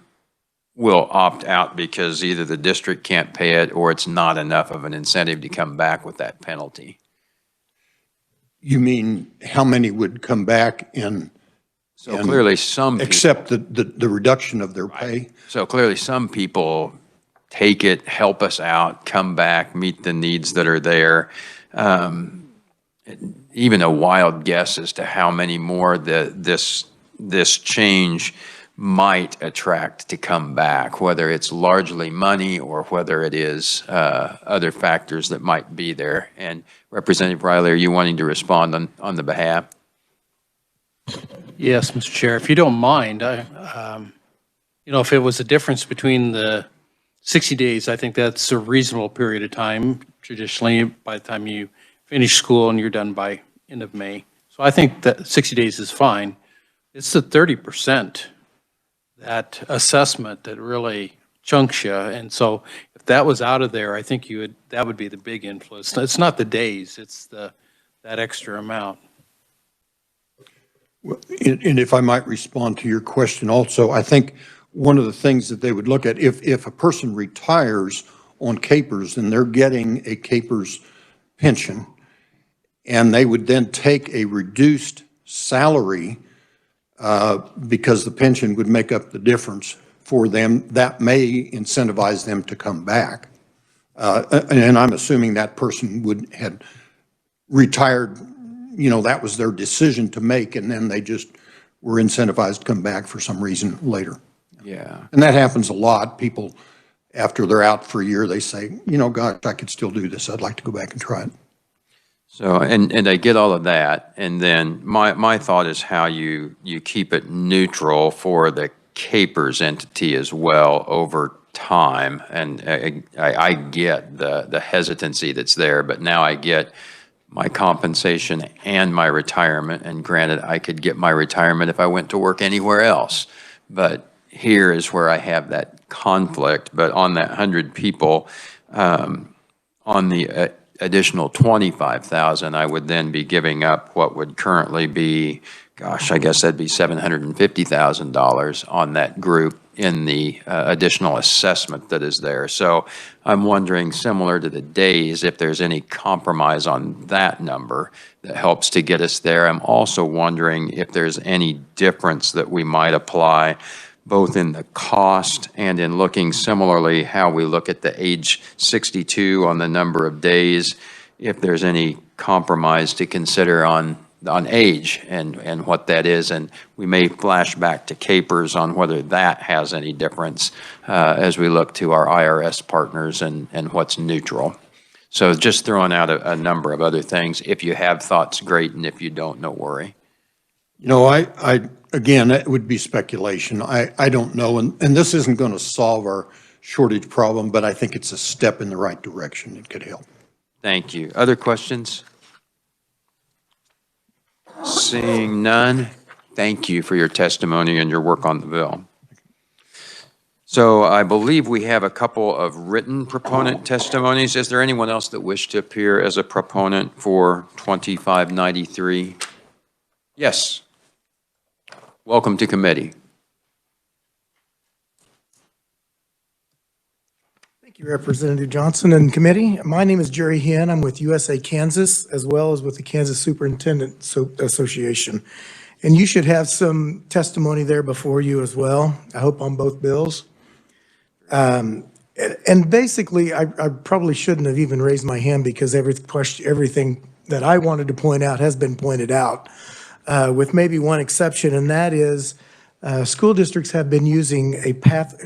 will opt out because either the district can't pay it or it's not enough of an incentive to come back with that penalty? You mean how many would come back and clearly some people accept the reduction of their pay? So clearly some people take it, help us out, come back, meet the needs that are there. Even a wild guess as to how many more this change might attract to come back, whether it's largely money or whether it is other factors that might be there. And Representative Riley, are you wanting to respond on the behalf? Yes, Mr. Chair, if you don't mind, if it was a difference between the 60 days, I think that's a reasonable period of time. Traditionally, by the time you finish school and you're done by end of May. So I think that 60 days is fine. It's the 30%, that assessment that really chunks you. And so if that was out of there, I think that would be the big influence. It's not the days, it's that extra amount. And if I might respond to your question also, I think one of the things that they would look at, if a person retires on Capers and they're getting a Capers pension, and they would then take a reduced salary because the pension would make up the difference for them, that may incentivize them to come back. And I'm assuming that person had retired, that was their decision to make, and then they just were incentivized to come back for some reason later. Yeah. And that happens a lot. People, after they're out for a year, they say, gosh, I could still do this. I'd like to go back and try it. So, and I get all of that. And then my thought is how you keep it neutral for the Capers entity as well over time. And I get the hesitancy that's there, but now I get my compensation and my retirement. And granted, I could get my retirement if I went to work anywhere else. But here is where I have that conflict. But on that 100 people, on the additional 25,000, I would then be giving up what would currently be, gosh, I guess that'd be $750,000 on that group in the additional assessment that is there. So I'm wondering, similar to the days, if there's any compromise on that number that helps to get us there. I'm also wondering if there's any difference that we might apply both in the cost and in looking similarly how we look at the age 62 on the number of days, if there's any compromise to consider on age and what that is. And we may flash back to Capers on whether that has any difference as we look to our IRS partners and what's neutral. So just throwing out a number of other things. If you have thoughts, great, and if you don't, no worry. You know, again, it would be speculation. I don't know, and this isn't going to solve our shortage problem, but I think it's a step in the right direction. It could help. Thank you. Other questions? Seeing none, thank you for your testimony and your work on the bill. So I believe we have a couple of written proponent testimonies. Is there anyone else that wished to appear as a proponent for 2593? Yes. Welcome to committee. Thank you, Representative Johnson and committee. My name is Jerry Hinn. I'm with USA Kansas, as well as with the Kansas Superintendent Association. And you should have some testimony there before you as well, I hope on both bills. And basically, I probably shouldn't have even raised my hand because everything that I wanted to point out has been pointed out, with maybe one exception, and that is school districts have been using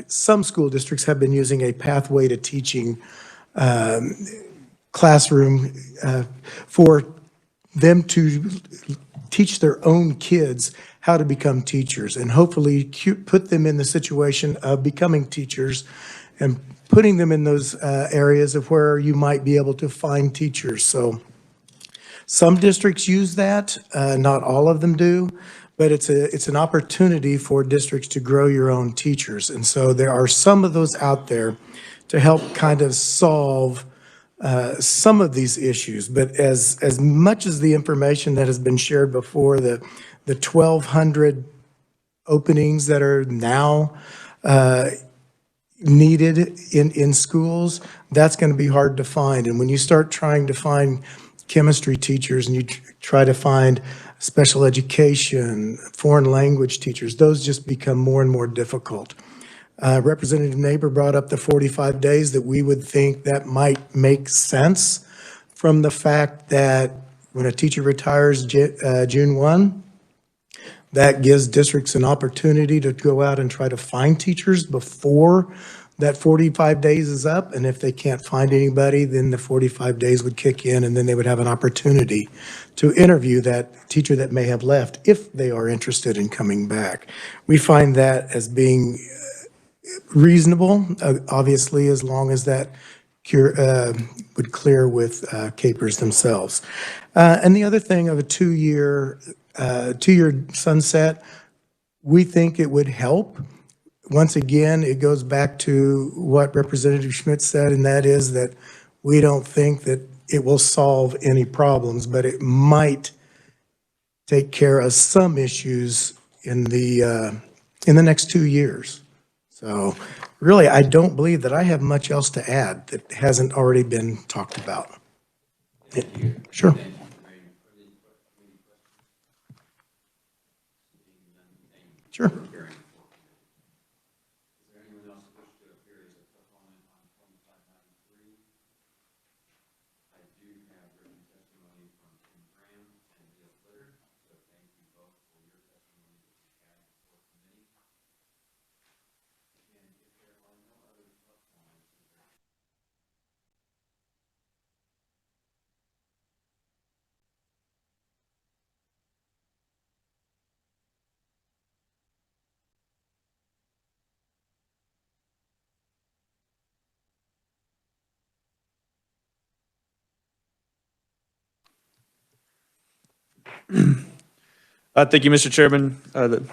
some school districts have been using a pathway to teaching classroom for them to teach their own kids how to become teachers and hopefully put them in the situation of becoming teachers and putting them in those areas of where you might be able to find teachers. So some districts use that, not all of them do, but it's an opportunity for districts to grow your own teachers. And so there are some of those out there to help kind of solve some of these issues. But as much as the information that has been shared before, the 1,200 openings that are now needed in schools, that's going to be hard to find. And when you start trying to find chemistry teachers and you try to find special education, foreign language teachers, those just become more and more difficult. Representative Neighbor brought up the 45 days that we would think that might make sense from the fact that when a teacher retires June 1, that gives districts an opportunity to go out and try to find teachers before that 45 days is up. And if they can't find anybody, then the 45 days would kick in and then they would have an opportunity to interview that teacher that may have left if they are interested in coming back. We find that as being reasonable, obviously, as long as that would clear with Capers themselves. And the other thing of a two-year sunset, we think it would help. Once again, it goes back to what Representative Schmidt said, and that is that we don't think that it will solve any problems, but it might take care of some issues in the next 2 years. So really, I don't believe that I have much else to add that hasn't already been talked about. Sure. Sure. Thank you, Mr. Chairman. The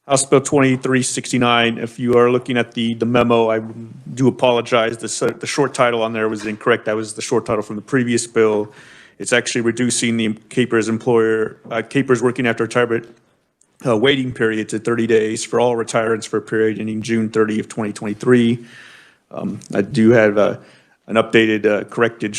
House Bill 2369, if you are looking at the memo, I do apologize. The short title on there was incorrect. That was the short title from the previous bill. It's actually reducing the CAPERS working after retirement waiting period to 30 days for all retirements for a period ending June 30 of 2023. I do have an updated corrected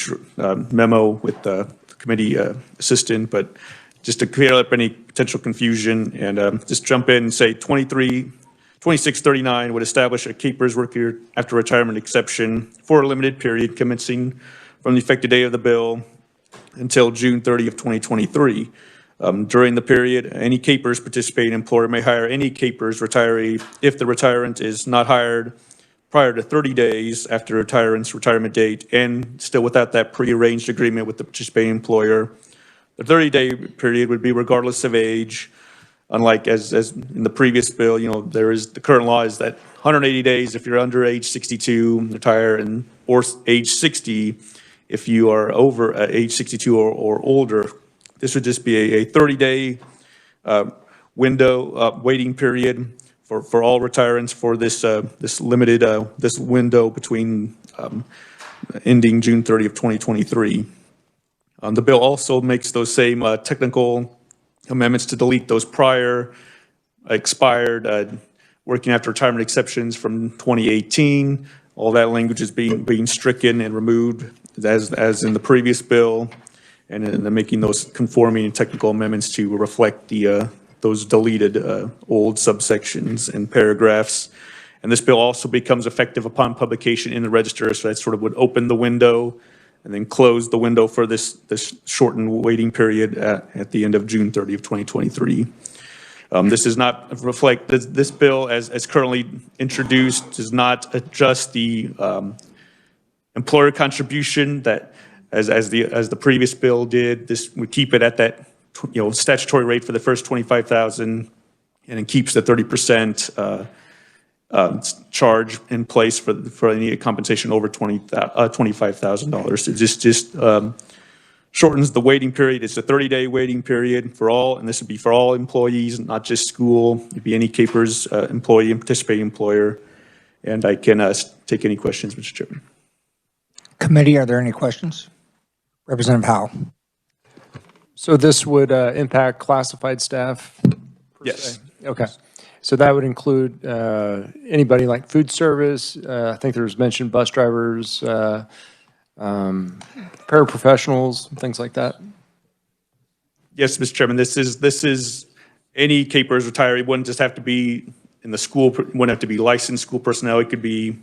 memo with the committee assistant, but just to clear up any potential confusion and just jump in and say 2639 would establish a CAPERS worker after retirement exception for a limited period commencing from the effective date of the bill until June 30 of 2023. During the period, any CAPERS participating employer may hire any CAPERS retiree if the retirant is not hired prior to 30 days after retirant's retirement date and still without that prearranged agreement with the participating employer. The 30-day period would be regardless of age, unlike as in the previous bill, the current law is that 180 days if you're under age 62, retire, or age 60 if you are over age 62 or older. This would just be a 30-day window waiting period for all retirants for this limited this window between ending June 30 of 2023. The bill also makes those same technical amendments to delete those prior expired working after retirement exceptions from 2018. All that language is being stricken and removed as in the previous bill, and then making those conforming and technical amendments to reflect those deleted old subsections and paragraphs. And this bill also becomes effective upon publication in the Register, so that sort of would open the window and then close the window for this shortened waiting period at the end of June 30 of 2023. This does not reflect, this bill as currently introduced does not adjust the employer contribution that as the previous bill did. This would keep it at that statutory rate for the first 25,000 and it keeps the 30% charge in place for any compensation over $25,000. It just shortens the waiting period. It's a 30-day waiting period for all, and this would be for all employees, not just school. It'd be any CAPERS employee and participating employer. And I can take any questions, Mr. Chairman. Committee, are there any questions? Representative Howe. So this would impact classified staff? Yes. Okay. So that would include anybody like food service, I think there was mentioned bus drivers, paraprofessionals, things like that? Yes, Mr. Chairman, this is any CAPERS retiree. It wouldn't just have to be in the school, wouldn't have to be licensed school personnel. It could be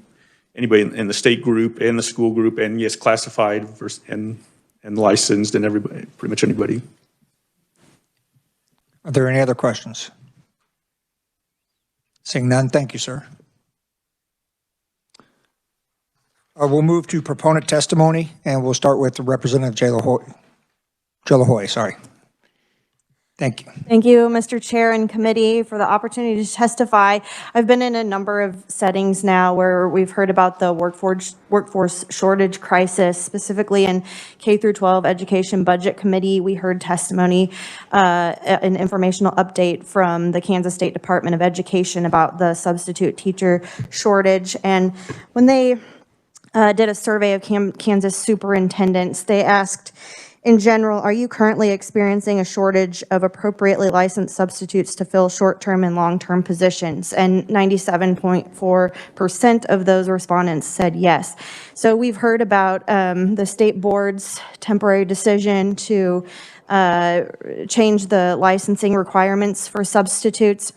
anybody in the state group and the school group, and yes, classified and licensed, and everybody, pretty much anybody. Are there any other questions? Seeing none, thank you, sir. We'll move to proponent testimony, and we'll start with Representative Joe LaHoy, sorry. Thank you. Thank you, Mr. Chair and committee, for the opportunity to testify. I've been in a number of settings now where we've heard about the workforce shortage crisis, specifically in K through 12 Education Budget Committee. We heard testimony, an informational update from the Kansas State Department of Education about the substitute teacher shortage. And when they did a survey of Kansas superintendents, they asked, in general, are you currently experiencing a shortage of appropriately licensed substitutes to fill short-term and long-term positions? And 97.4% of those respondents said yes. So we've heard about the state board's temporary decision to change the licensing requirements for substitutes,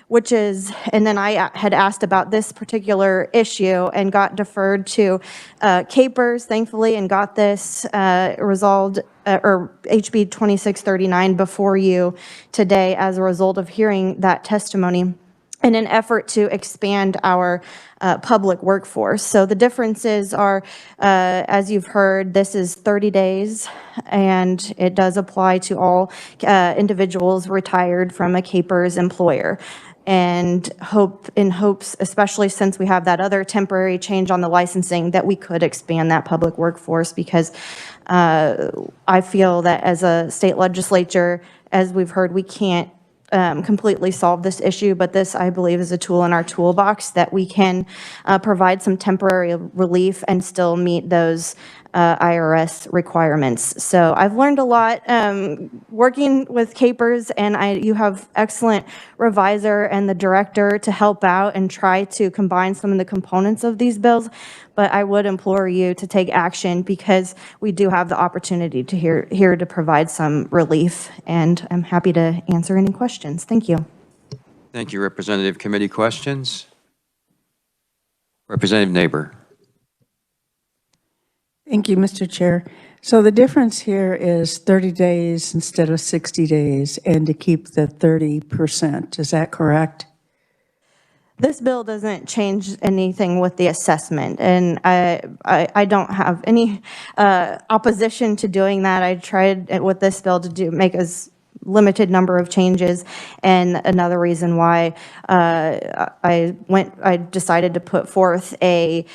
which is, and then I had asked about this particular issue and got deferred to CAPERS, thankfully, and got this resolved, or HB 2639 before you today as a result of hearing that testimony in an effort to expand our public workforce. So the differences are, as you've heard, this is 30 days, and it does apply to all individuals retired from a CAPERS employer. And in hopes, especially since we have that other temporary change on the licensing, that we could expand that public workforce, because I feel that as a state legislature, as we've heard, we can't completely solve this issue, but this, I believe, is a tool in our toolbox that we can provide some temporary relief and still meet those IRS requirements. So I've learned a lot working with CAPERS, and you have excellent revisor and the director to help out and try to combine some of the components of these bills. But I would implore you to take action because we do have the opportunity to here to provide some relief, and I'm happy to answer any questions. Thank you. Thank you, Representative. Committee questions? Representative Neighbor. Thank you, Mr. Chair. So the difference here is 30 days instead of 60 days and to keep the 30%. Is that correct? This bill doesn't change anything with the assessment, and I don't have any opposition to doing that. I tried with this bill to make as limited number of changes, and another reason why I decided to put forth a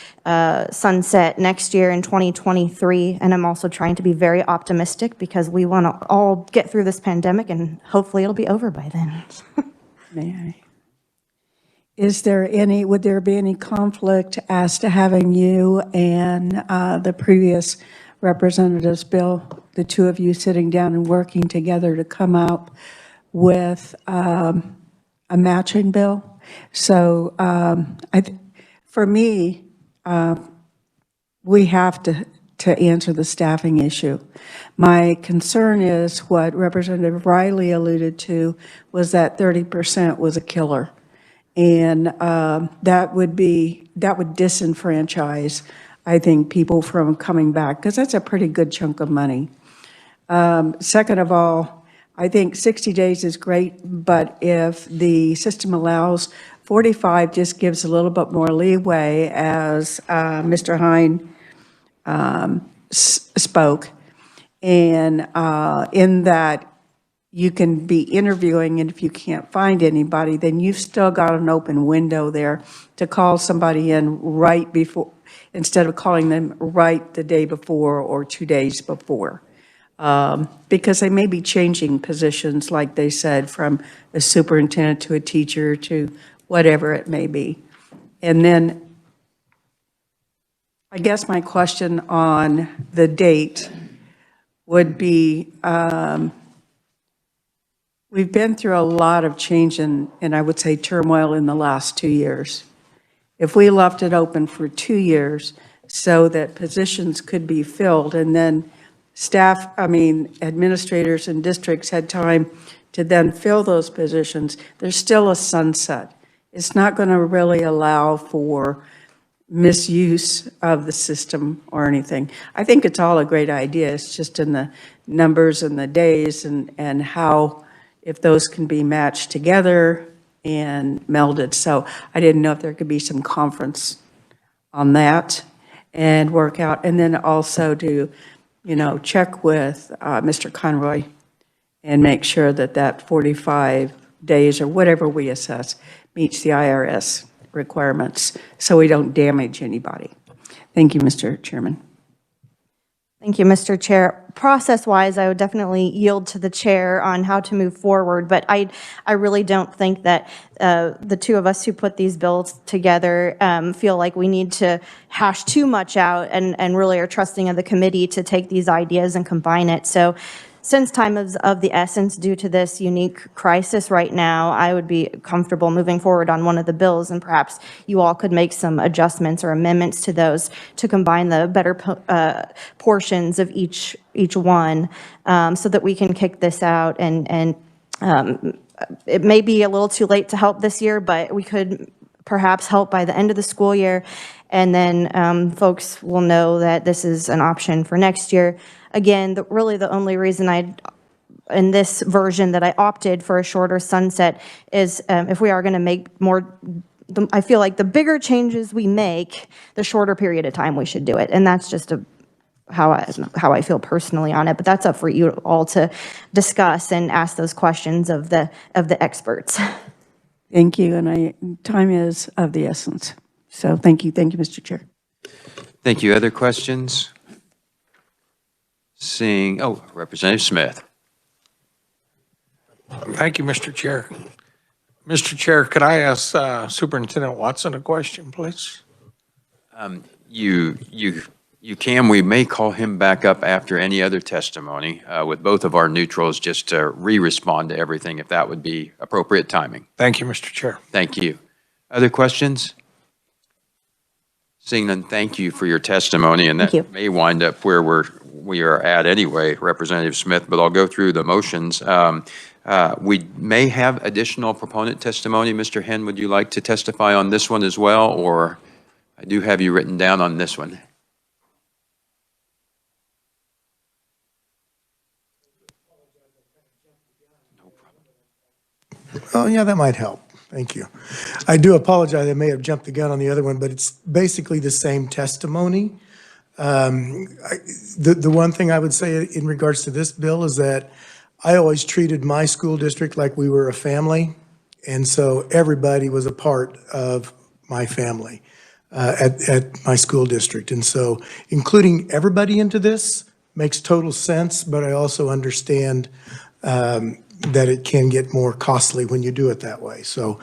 sunset next year in 2023, and I'm also trying to be very optimistic because we want to all get through this pandemic, and hopefully it'll be over by then. May I? Would there be any conflict as to having you and the previous representatives, Bill, the two of you sitting down and working together to come up with a matching bill? So for me, we have to answer the staffing issue. My concern is what Representative Riley alluded to was that 30% was a killer. And that would disenfranchise, I think, people from coming back, because that's a pretty good chunk of money. Second of all, I think 60 days is great, but if the system allows 45, just gives a little bit more leeway, as Mr. Hine spoke, and in that you can be interviewing, and if you can't find anybody, then you've still got an open window there to call somebody in right before, instead of calling them right the day before or 2 days before. Because they may be changing positions, like they said, from a superintendent to a teacher to whatever it may be. And then I guess my question on the date would be, we've been through a lot of change and I would say turmoil in the last 2 years. If we left it open for 2 years so that positions could be filled, and then administrators and districts had time to then fill those positions, there's still a sunset. It's not going to really allow for misuse of the system or anything. I think it's all a great idea. It's just in the numbers and the days and how, if those can be matched together and melded. So I didn't know if there could be some conference on that and work out. And then also to, check with Mr. Conroy and make sure that that 45 days or whatever we assess meets the IRS requirements so we don't damage anybody. Thank you, Mr. Chairman. Thank you, Mr. Chair. Process-wise, I would definitely yield to the chair on how to move forward, but I really don't think that the two of us who put these bills together feel like we need to hash too much out and really are trusting of the committee to take these ideas and combine it. So since time is of the essence due to this unique crisis right now, I would be comfortable moving forward on one of the bills, and perhaps you all could make some adjustments or amendments to those to combine the better portions of each one so that we can kick this out. And it may be a little too late to help this year, but we could perhaps help by the end of the school year. And then folks will know that this is an option for next year. Again, really the only reason in this version that I opted for a shorter sunset is if we are going to make more, I feel like the bigger changes we make, the shorter period of time we should do it. And that's just how I feel personally on it. But that's up for you all to discuss and ask those questions of the experts. Thank you, and time is of the essence. So thank you, Mr. Chair. Thank you. Other questions? Seeing, oh, Representative Smith. Thank you, Mr. Chair. Mr. Chair, could I ask Superintendent Watson a question, please? You can, we may call him back up after any other testimony with both of our neutrals just to re-respond to everything if that would be appropriate timing. Thank you, Mr. Chair. Thank you. Other questions? Seeing none, thank you for your testimony, and Thank you. that may wind up where we are at anyway, Representative Smith, but I'll go through the motions. We may have additional proponent testimony. Mr. Henn, would you like to testify on this one as well, or I do have you written down on this one? Oh, yeah, that might help. Thank you. I do apologize. I may have jumped the gun on the other one, but it's basically the same testimony. The one thing I would say in regards to this bill is that I always treated my school district like we were a family. And so everybody was a part of my family at my school district. And so including everybody into this makes total sense, but I also understand that it can get more costly when you do it that way. So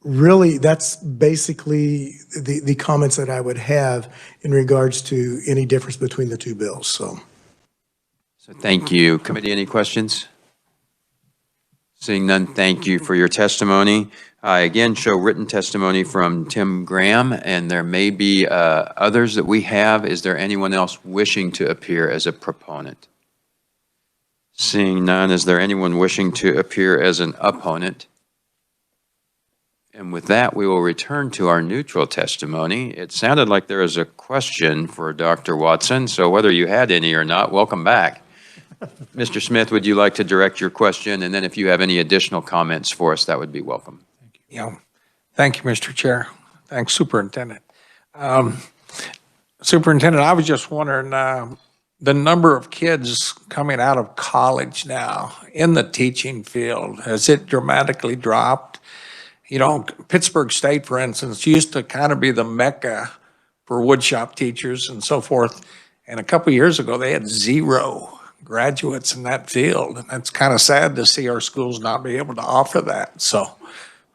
really, that's basically the comments that I would have in regards to any difference between the two bills, so. So thank you. Committee, any questions? Seeing none, thank you for your testimony. I again show written testimony from Tim Graham, and there may be others that we have. Is there anyone else wishing to appear as a proponent? Seeing none, is there anyone wishing to appear as an opponent? And with that, we will return to our neutral testimony. It sounded like there was a question for Dr. Watson, so whether you had any or not, welcome back. Mr. Smith, would you like to direct your question? And then if you have any additional comments for us, that would be welcome. Yeah. Thank you, Mr. Chair. Thanks, Superintendent. Superintendent, I was just wondering, the number of kids coming out of college now in the teaching field, has it dramatically dropped? You know, Pittsburgh State, for instance, used to kind of be the mecca for woodshop teachers and so forth. And a couple of years ago, they had 0 graduates in that field. And that's kind of sad to see our schools not be able to offer that. So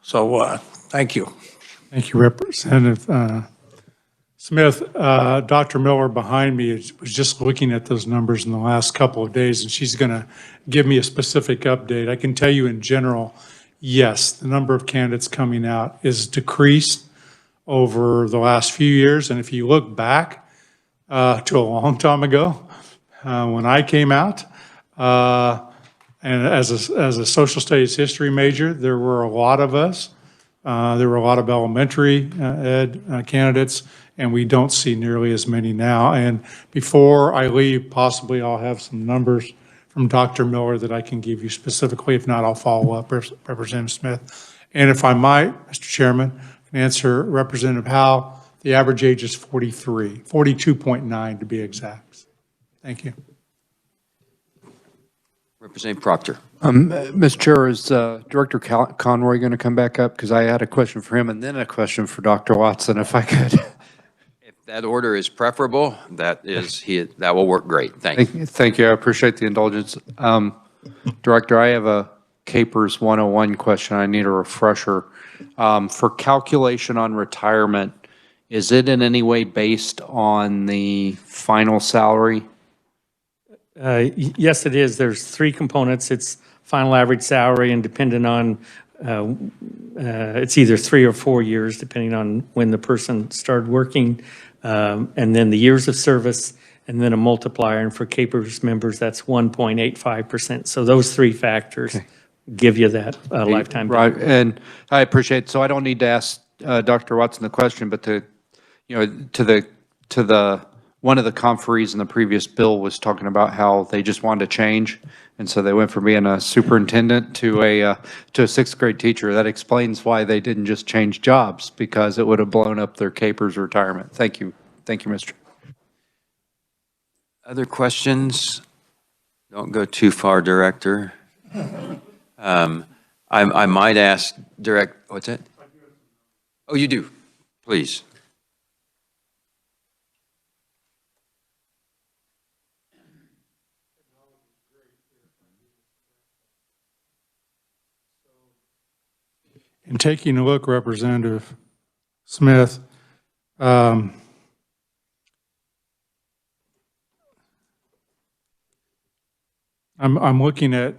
thank you. Thank you, Representative Smith. Dr. Miller behind me was just looking at those numbers in the last couple of days, and she's going to give me a specific update. I can tell you in general, yes, the number of candidates coming out is decreased over the last few years. And if you look back to a long time ago, when I came out, and as a social studies history major, there were a lot of us. There were a lot of elementary ed candidates, and we don't see nearly as many now. And before I leave, possibly I'll have some numbers from Dr. Miller that I can give you specifically. If not, I'll follow up, Representative Smith. And if I might, Mr. Chairman, I can answer Representative Howell. The average age is 43, 42.9 to be exact. Thank you. Representative Proctor. Mr. Chair, is Director Conroy going to come back up? Because I had a question for him and then a question for Dr. Watson, if I could. If that order is preferable, that will work great. Thank you. Thank you. I appreciate the indulgence. Director, I have a Capers 101 question. I need a refresher. For calculation on retirement, is it in any way based on the final salary? Yes, it is. There's 3 components. It's final average salary and dependent on, it's either 3 or 4 years, depending on when the person started working, and then the years of service, and then a multiplier. And for Capers members, that's 1.85%. So those 3 factors give you that lifetime Right, benefit. and I appreciate, so I don't need to ask Dr. Watson the question, but to the one of the conferees in the previous bill was talking about how they just wanted to change, and so they went from being a superintendent to a 6th grade teacher. That explains why they didn't just change jobs, because it would have blown up their Capers retirement. Thank you, Mr. Other questions? Don't go too far, Director. I might ask what's that? Oh, you do? Please. in taking a look, Representative Smith, I'm looking at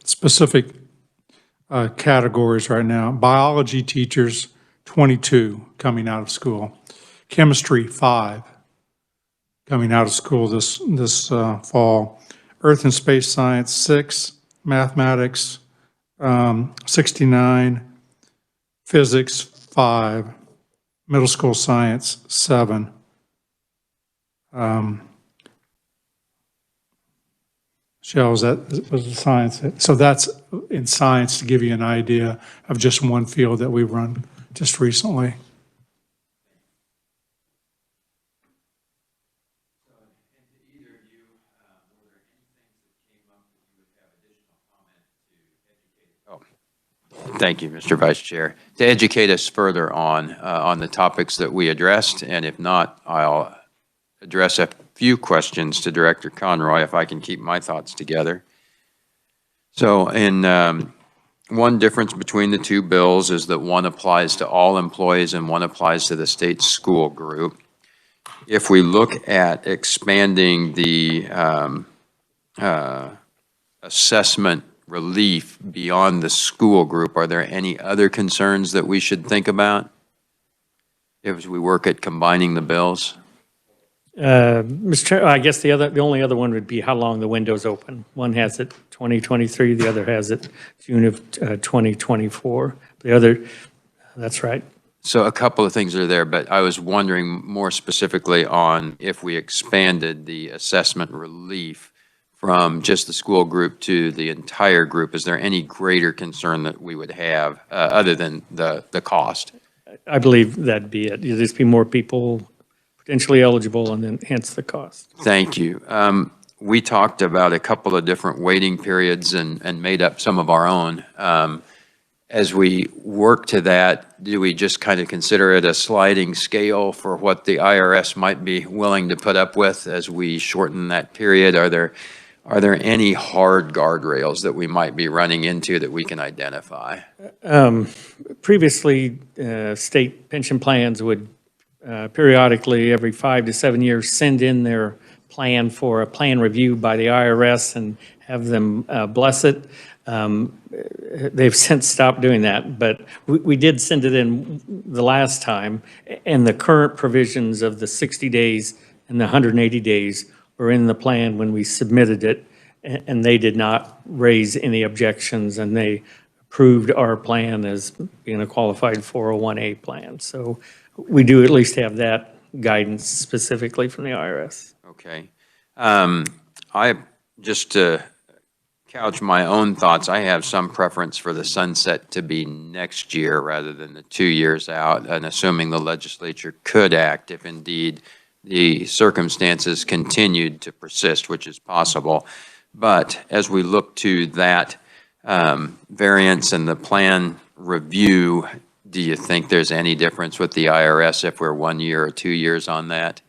specific categories right now. Biology teachers, 22 coming out of school. Chemistry, 5 coming out of school this fall. Earth and space science, 6. Mathematics, 69. Physics, 5. Middle school science, 7. Shell, was the science? So that's in science to give you an idea of just one field that we've run just recently. Thank you, Mr. Vice Chair. To educate us further on the topics that we addressed, and if not, I'll address a few questions to Director Conroy if I can keep my thoughts together. So one difference between the two bills is that one applies to all employees and one applies to the state school group. If we look at expanding the assessment relief beyond the school group, are there any other concerns that we should think about as we work at combining the bills? Mr. Chair, I guess the only other one would be how long the window's open. One has it 2023, the other has it June of 2024. The other, that's right. So a couple of things are there, but I was wondering more specifically on if we expanded the assessment relief from just the school group to the entire group, is there any greater concern that we would have other than the cost? I believe that'd be it. There'd just be more people potentially eligible and then hence the cost. Thank you. We talked about a couple of different waiting periods and made up some of our own. As we work to that, do we just kind of consider it a sliding scale for what the IRS might be willing to put up with as we shorten that period? Are there any hard guardrails that we might be running into that we can identify? Previously, state pension plans would periodically, every 5 to 7 years, send in their plan for a plan review by the IRS and have them bless it. They've since stopped doing that, but we did send it in the last time, and the current provisions of the 60 days and the 180 days were in the plan when we submitted it, and they did not raise any objections, and they approved our plan as being a qualified 401A plan. So we do at least have that guidance specifically from the IRS. Okay. Just to couch my own thoughts, I have some preference for the sunset to be next year rather than the 2 years out, and assuming the legislature could act if indeed the circumstances continued to persist, which is possible. But as we look to that variance and the plan review, do you think there's any difference with the IRS if we're 1 year or 2 years on that?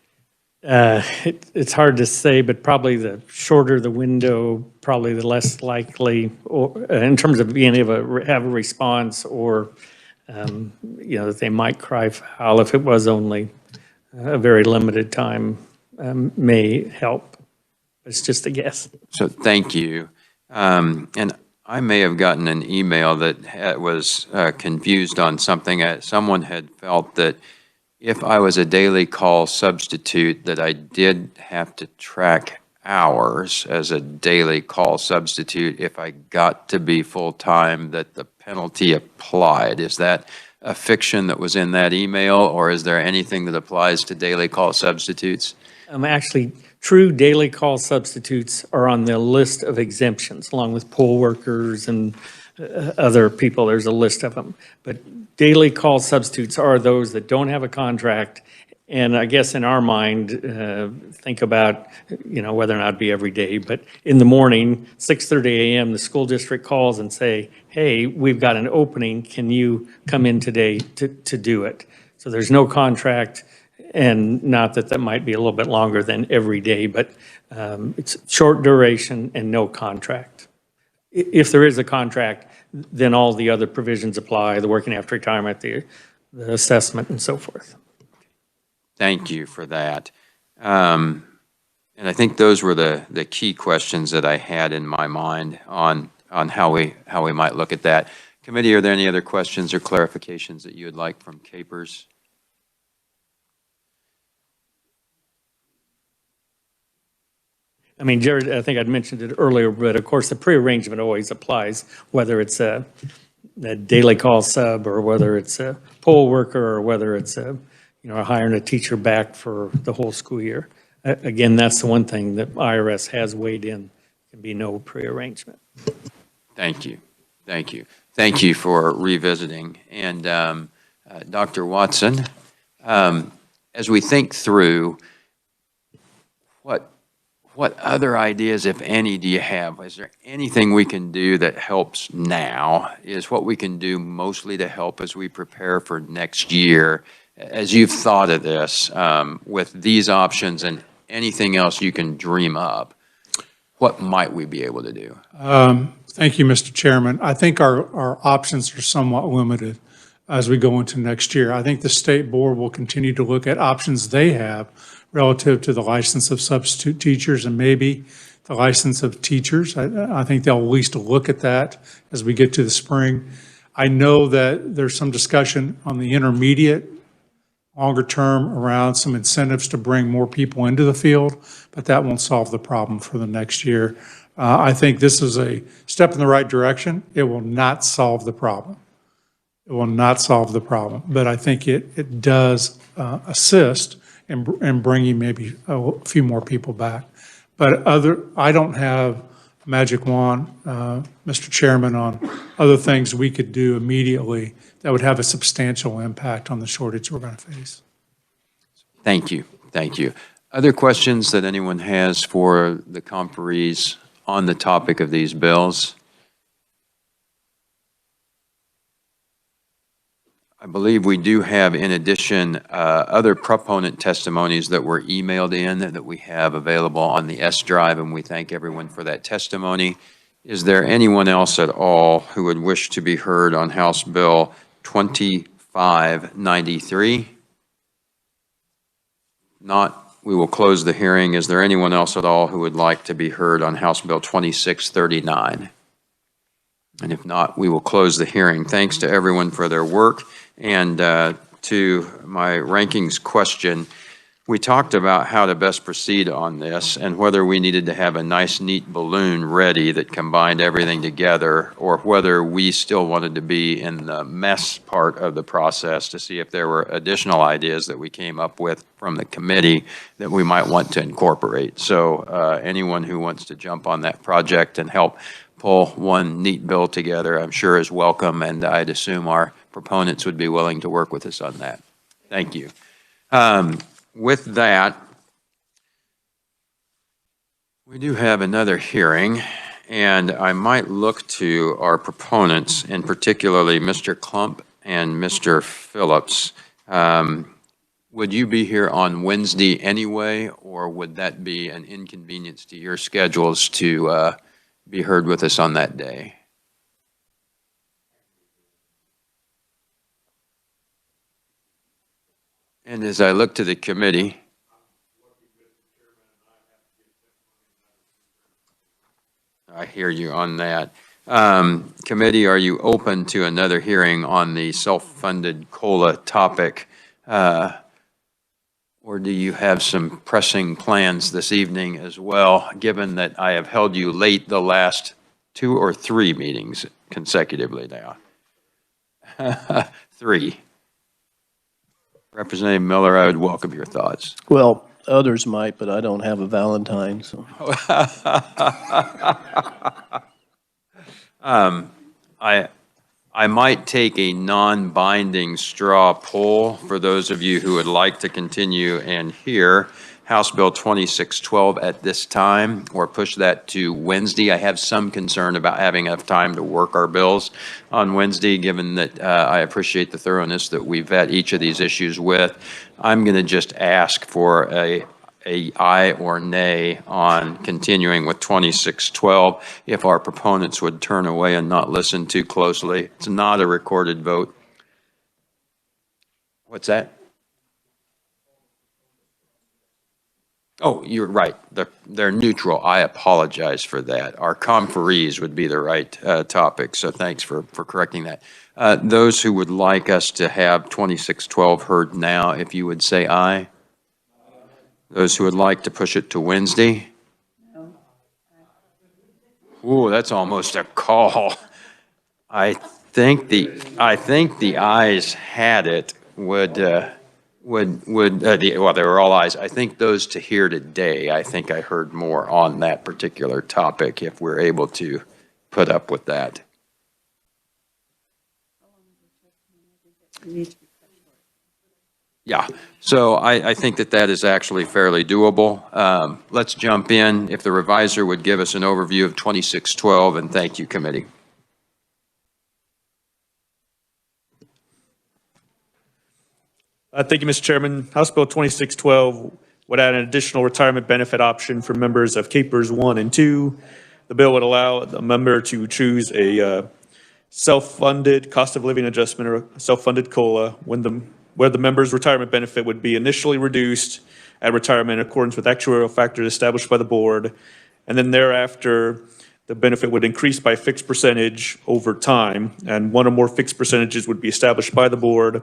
It's hard to say, but probably the shorter the window, probably the less likely, or in terms of being able to have a response, or that they might cry foul if it was only a very limited time, may help. It's just a guess. So thank you. And I may have gotten an email that was confused on something. Someone had felt that if I was a daily call substitute, that I did have to track hours as a daily call substitute. If I got to be full-time, that the penalty applied. Is that a fiction that was in that email, or is there anything that applies to daily call substitutes? Actually, true daily call substitutes are on the list of exemptions, along with poll workers and other people. There's a list of them. But daily call substitutes are those that don't have a contract. And I guess in our mind, think about, whether or not it'd be every day, but in the morning, 6:30 a.m., the school district calls and say, hey, we've got an opening. Can you come in today to do it? So there's no contract, and not that might be a little bit longer than every day, but it's short duration and no contract. If there is a contract, then all the other provisions apply, the working after retirement, the assessment, and so forth. Thank you for that. And I think those were the key questions that I had in my mind on how we might look at that. Committee, are there any other questions or clarifications that you would like from Capers? I mean, Jared, I think I'd mentioned it earlier, but of course, the pre-arrangement always applies, whether it's a daily call sub, or whether it's a poll worker, or whether it's hiring a teacher back for the whole school year. Again, that's the one thing that IRS has weighed in, can be no pre-arrangement. Thank you. Thank you. Thank you for revisiting. And Dr. Watson, as we think through what other ideas, if any, do you have? Is there anything we can do that helps now? Is what we can do mostly to help as we prepare for next year? As you've thought of this, with these options and anything else you can dream up, what might we be able to do? Thank you, Mr. Chairman. I think our options are somewhat limited as we go into next year. I think the state board will continue to look at options they have relative to the license of substitute teachers and maybe the license of teachers. I think they'll at least look at that as we get to the spring. I know that there's some discussion on the intermediate, longer term, around some incentives to bring more people into the field, but that won't solve the problem for the next year. I think this is a step in the right direction. It will not solve the problem. It will not solve the problem, but I think it does assist in bringing maybe a few more people back. But I don't have a magic wand, Mr. Chairman, on other things we could do immediately that would have a substantial impact on the shortage we're going to face. Thank you. Thank you. Other questions that anyone has for the conferees on the topic of these bills? I believe we do have, in addition, other proponent testimonies that were emailed in that we have available on the S drive, and we thank everyone for that testimony. Is there anyone else at all who would wish to be heard on House Bill 2593? Not, we will close the hearing. Is there anyone else at all who would like to be heard on House Bill 2639? And if not, we will close the hearing. Thanks to everyone for their work. And to my rankings question, we talked about how to best proceed on this and whether we needed to have a nice, neat balloon ready that combined everything together, or whether we still wanted to be in the mess part of the process to see if there were additional ideas that we came up with from the committee that we might want to incorporate. So anyone who wants to jump on that project and help pull one neat bill together, I'm sure is welcome, and I'd assume our proponents would be willing to work with us on that. Thank you. With that, we do have another hearing, and I might look to our proponents, and particularly Mr. Klump and Mr. Phillips. Would you be here on Wednesday anyway, or would that be an inconvenience to your schedules to be heard with us on that day? And as I look to the committee, I hear you on that. Committee, are you open to another hearing on the self-funded COLA topic? Or do you have some pressing plans this evening as well, given that I have held you late the last 2 or 3 meetings consecutively now? 3. Representative Miller, I would welcome your thoughts. Well, others might, but I don't have a Valentine, so. I might take a non-binding straw poll for those of you who would like to continue and hear House Bill 2612 at this time, or push that to Wednesday. I have some concern about having enough time to work our bills on Wednesday, given that I appreciate the thoroughness that we vet each of these issues with. I'm going to just ask for a aye or nay on continuing with 2612. If our proponents would turn away and not listen too closely. It's not a recorded vote. What's that? Oh, you're right. They're neutral. I apologize for that. Our conferees would be the right topic, so thanks for correcting that. Those who would like us to have 2612 heard now, if you would say aye. Those who would like to push it to Wednesday? Ooh, that's almost a call. I think the ayes had it. Well, they were all ayes. I think those to hear today, I think I heard more on that particular topic if we're able to put up with that. Yeah, so I think that is actually fairly doable. Let's jump in. If the reviser would give us an overview of 2612, and thank you, committee. Thank you, Mr. Chairman. House Bill 2612 would add an additional retirement benefit option for members of CAPERS 1 and 2. The bill would allow a member to choose a self-funded cost of living adjustment or self-funded COLA where the member's retirement benefit would be initially reduced at retirement in accordance with actuarial factors established by the board. And then thereafter, the benefit would increase by a fixed percentage over time, and one or more fixed percentages would be established by the board.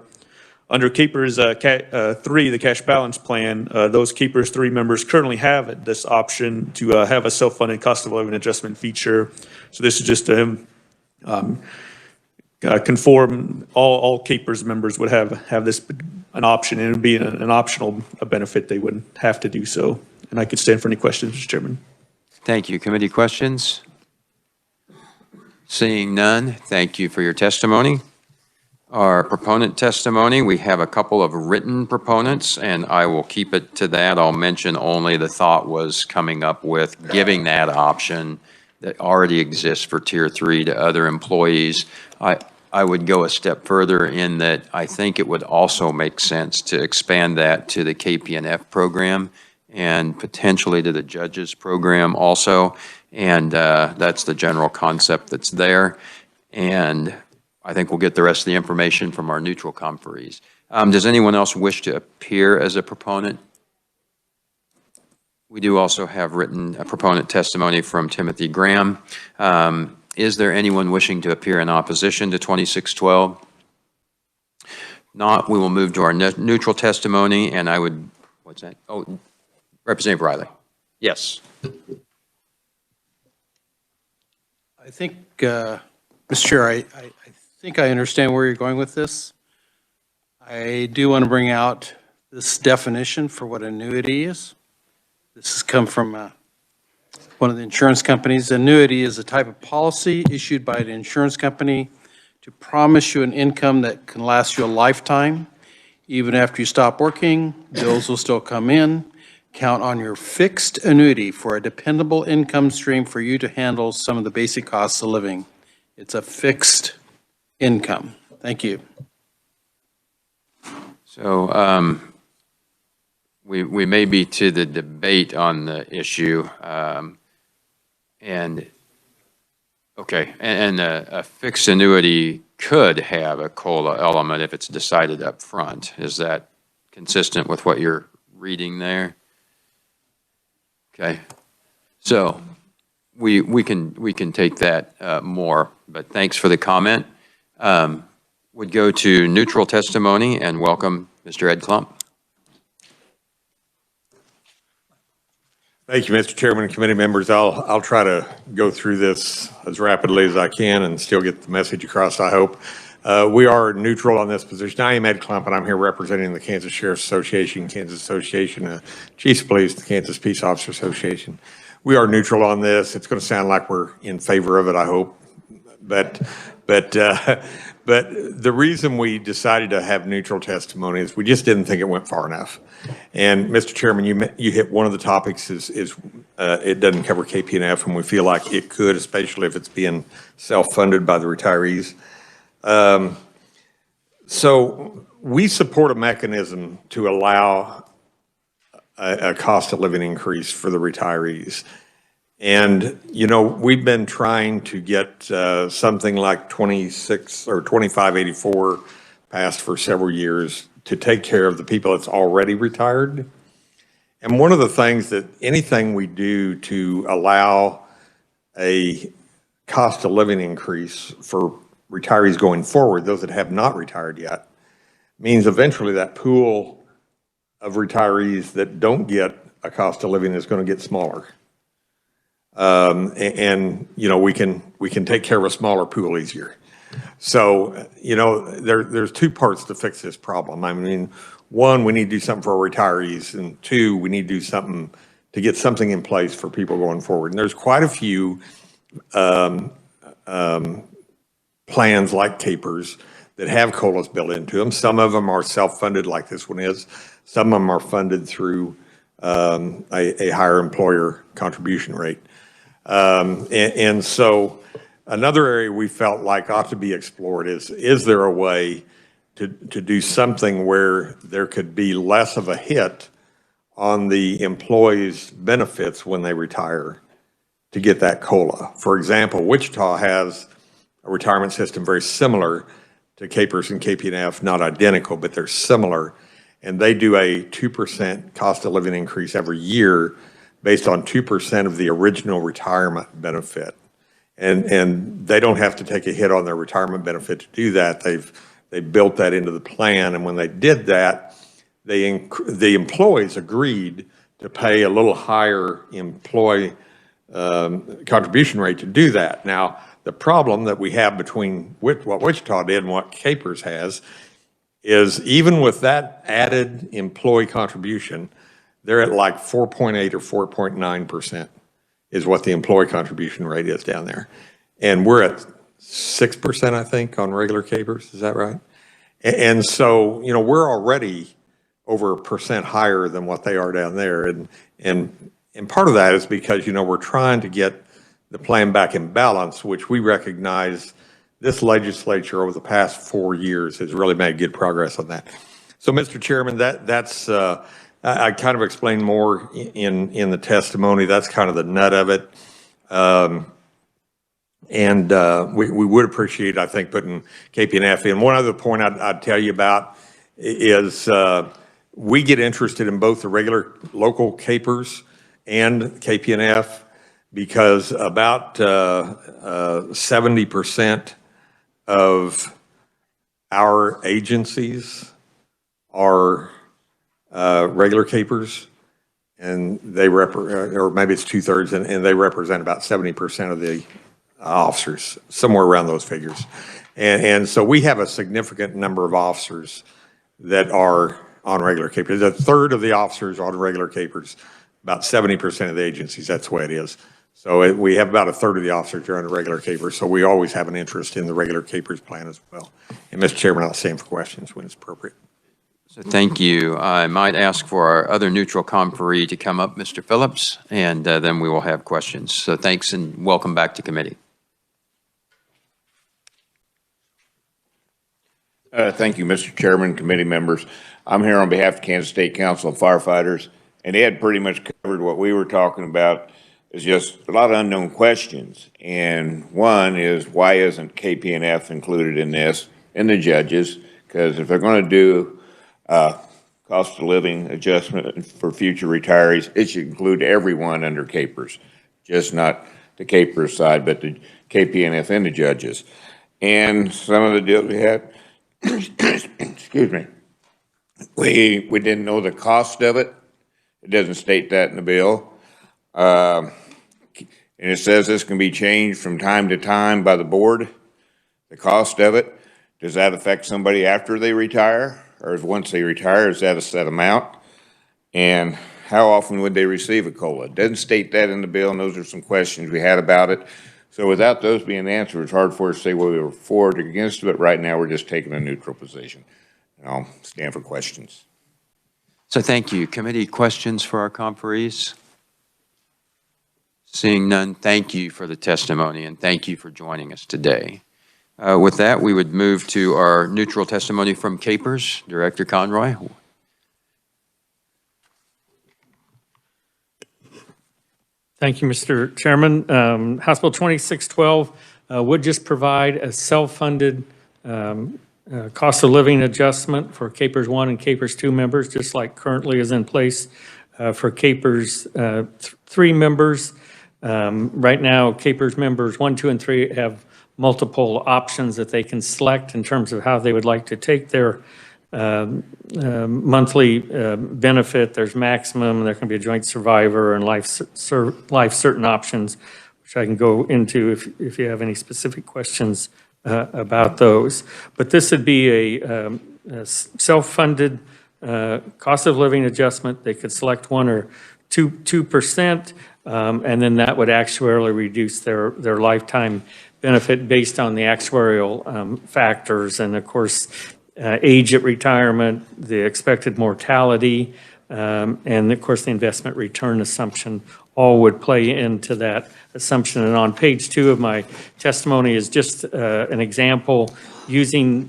Under CAPERS 3, the cash balance plan, those CAPERS 3 members currently have this option to have a self-funded cost of living adjustment feature. So this is just to conform, all CAPERS members would have this an option, and it would be an optional benefit. They wouldn't have to do so. And I could stand for any questions, Mr. Chairman. Thank you. Committee questions? Seeing none, thank you for your testimony. Our proponent testimony, we have a couple of written proponents, and I will keep it to that. I'll mention only the thought was coming up with giving that option that already exists for Tier 3 to other employees. I would go a step further in that I think it would also make sense to expand that to the KPNF program and potentially to the judges program also. And that's the general concept that's there. And I think we'll get the rest of the information from our neutral conferees. Does anyone else wish to appear as a proponent? We do also have written proponent testimony from Timothy Graham. Is there anyone wishing to appear in opposition to 2612? Not, we will move to our neutral testimony, and I would, what's that? Oh, Representative Riley. Yes. I think, Mr. Chair, I think I understand where you're going with this. I do want to bring out this definition for what annuity is. This has come from one of the insurance companies. Annuity is a type of policy issued by an insurance company to promise you an income that can last you a lifetime. Even after you stop working, bills will still come in. Count on your fixed annuity for a dependable income stream for you to handle some of the basic costs of living. It's a fixed income. Thank you. So we may be to the debate on the issue. And a fixed annuity could have a COLA element if it's decided up front. Is that consistent with what you're reading there? Okay. So we can take that more, but thanks for the comment. Would go to neutral testimony and welcome Mr. Ed Klump. Thank you, Mr. Chairman and committee members. I'll try to go through this as rapidly as I can and still get the message across, I hope. We are neutral on this position. I am Ed Klump, and I'm here representing the Kansas Sheriff's Association, Kansas Association of Chiefs of Police, the Kansas Peace Officer Association. We are neutral on this. It's going to sound like we're in favor of it, I hope. But the reason we decided to have neutral testimony is we just didn't think it went far enough. And Mr. Chairman, you hit one of the topics is it doesn't cover KPNF, and we feel like it could, especially if it's being self-funded by the retirees. So we support a mechanism to allow a cost of living increase for the retirees. And, you know, we've been trying to get something like 26 or 2584 passed for several years to take care of the people that's already retired. And one of the things that anything we do to allow a cost of living increase for retirees going forward, those that have not retired yet, means eventually that pool of retirees that don't get a cost of living is going to get smaller. And you know, we can take care of a smaller pool easier. So, you know, there's two parts to fix this problem. I mean, one, we need to do something for our retirees, and two, we need to do something to get something in place for people going forward. And there's quite a few plans like CAPERS that have COLAs built into them. Some of them are self-funded like this one is. Some of them are funded through a higher employer contribution rate. And so another area we felt like ought to be explored is there a way to do something where there could be less of a hit on the employees' benefits when they retire to get that COLA? For example, Wichita has a retirement system very similar to CAPERS and KPNF, not identical, but they're similar. And they do a 2% cost of living increase every year based on 2% of the original retirement benefit. And they don't have to take a hit on their retirement benefit to do that. They built that into the plan. And when they did that, the employees agreed to pay a little higher employee contribution rate to do that. Now, the problem that we have between what Wichita did and what CAPERS has is even with that added employee contribution, they're at like 4.8 or 4.9% is what the employee contribution rate is down there. And we're at 6%, I think, on regular CAPERS. Is that right? And so, you know, we're already over 1% higher than what they are down there. And part of that is because, you know, we're trying to get the plan back in balance, which we recognize this legislature over the past 4 years has really made good progress on that. So, Mr. Chairman, that's I kind of explained more in the testimony. That's kind of the nut of it. We would appreciate, I think, putting KPNF in. One other point I'd tell you about is we get interested in both the regular local CAPERS and KPNF because about 70% of our agencies are regular CAPERS, and they or maybe it's 2/3, and they represent about 70% of the officers, somewhere around those figures. And so we have a significant number of officers that are on regular CAPERS. A third of the officers are on regular CAPERS, about 70% of the agencies, that's the way it is. So we have about a third of the officers are on a regular CAPERS, so we always have an interest in the regular CAPERS plan as well. And Mr. Chairman, I'll stand for questions when it's appropriate. So thank you. I might ask for our other neutral conferee to come up, Mr. Phillips, and then we will have questions. So thanks and welcome back to committee. Thank you, Mr. Chairman, committee members. I'm here on behalf of Kansas State Council of Firefighters, and Ed pretty much covered what we were talking about. It's just a lot of unknown questions. And one is, why isn't KPNF included in this, and the judges? Because if they're going to do cost of living adjustment for future retirees, it should include everyone under CAPERS, just not the CAPERS side, but the KPNF and the judges. And some of the deals we had, excuse me, we didn't know the cost of it. It doesn't state that in the bill. And it says this can be changed from time to time by the board, the cost of it. Does that affect somebody after they retire? Or once they retire, is that a set amount? And how often would they receive a COLA? It doesn't state that in the bill, and those are some questions we had about it. So without those being answered, it's hard for us to say whether we were for or against it, but right now we're just taking a neutral position. And I'll stand for questions. So thank you. Committee questions for our conferees? Seeing none, thank you for the testimony and thank you for joining us today. With that, we would move to our neutral testimony from CAPERS. Director Conroy. Thank you, Mr. Chairman. House Bill 2612 would just provide a self-funded cost of living adjustment for CAPERS 1 and CAPERS 2 members, just like currently is in place for CAPERS 3 members. Right now, CAPERS members 1, 2, and 3 have multiple options that they can select in terms of how they would like to take their monthly benefit. There's maximum, there can be a joint survivor and life certain options, which I can go into if you have any specific questions about those. But this would be a self-funded cost of living adjustment. They could select 1 or 2%, and then that would actuarially reduce their lifetime benefit based on the actuarial factors. And of course, age at retirement, the expected mortality, and of course, the investment return assumption all would play into that assumption. And on page 2 of my testimony is just an example using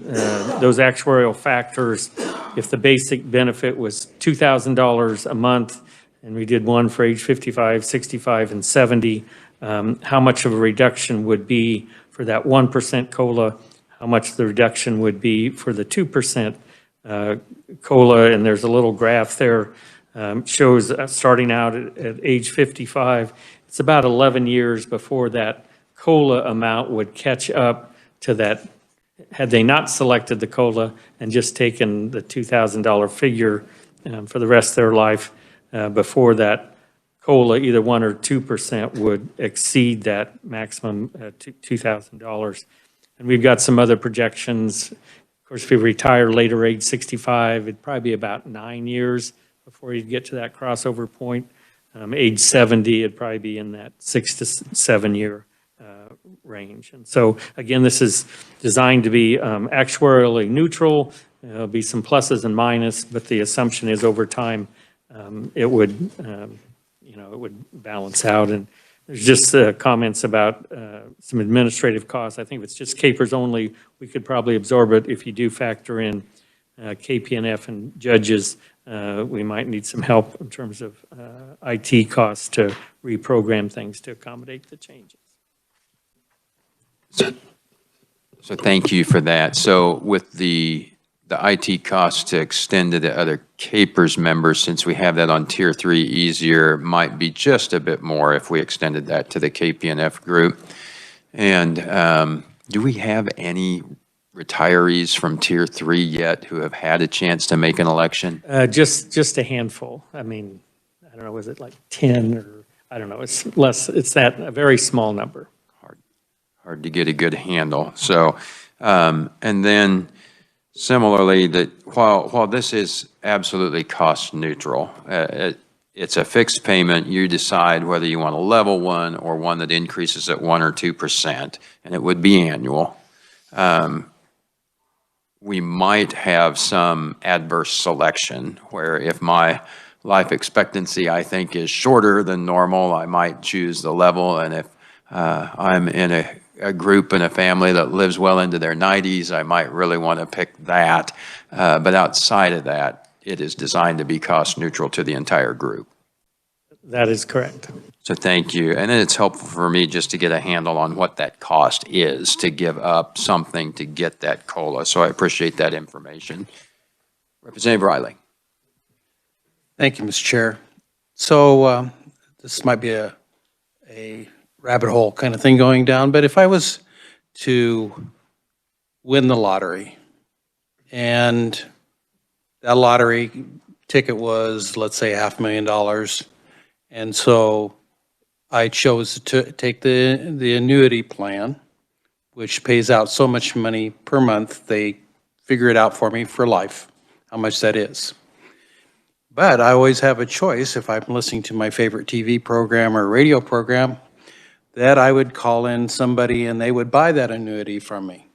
those actuarial factors. If the basic benefit was $2,000 a month, and we did one for age 55, 65, and 70, how much of a reduction would be for that 1% COLA, how much the reduction would be for the 2% COLA, and there's a little graph there, shows starting out at age 55, it's about 11 years before that COLA amount would catch up to that, had they not selected the COLA and just taken the $2,000 figure for the rest of their life, before that COLA, either 1 or 2%, would exceed that maximum $2,000. And we've got some other projections. Of course, if you retire later, age 65, it'd probably be about 9 years before you'd get to that crossover point. Age 70, it'd probably be in that 6 to 7 year range. And so, again, this is designed to be actuarially neutral. There'll be some pluses and minuses, but the assumption is over time it would, it would balance out. And there's just comments about some administrative costs. I think if it's just CAPERS only, we could probably absorb it. If you do factor in KPNF and judges, we might need some help in terms of IT costs to reprogram things to accommodate the changes. So thank you for that. So with the IT costs to extend to the other CAPERS members, since we have that on Tier 3 easier, might be just a bit more if we extended that to the KPNF group. And do we have any retirees from Tier 3 yet who have had a chance to make an election? Just a handful. I mean, I don't know, was it like 10 or, I don't know, it's less, it's that, a very small number. Hard to get a good handle. So, and then similarly, that while this is absolutely cost neutral, it's a fixed payment. You decide whether you want a level one or one that increases at 1 or 2%, and it would be annual. We might have some adverse selection where if my life expectancy, I think, is shorter than normal, I might choose the level. And if I'm in a group and a family that lives well into their 90s, I might really want to pick that. But outside of that, it is designed to be cost neutral to the entire group. That is correct. So thank you. And then it's helpful for me just to get a handle on what that cost is to give up something to get that COLA. So I appreciate that information. Representative Riley. Thank you, Mr. Chair. So this might be a rabbit hole kind of thing going down, but if I was to win the lottery and that lottery ticket was, let's say, $500,000, and so I chose to take the annuity plan, which pays out so much money per month. They figure it out for me for life, how much that is. But I always have a choice if I'm listening to my favorite TV program or radio program, that I would call in somebody and they would buy that annuity from me.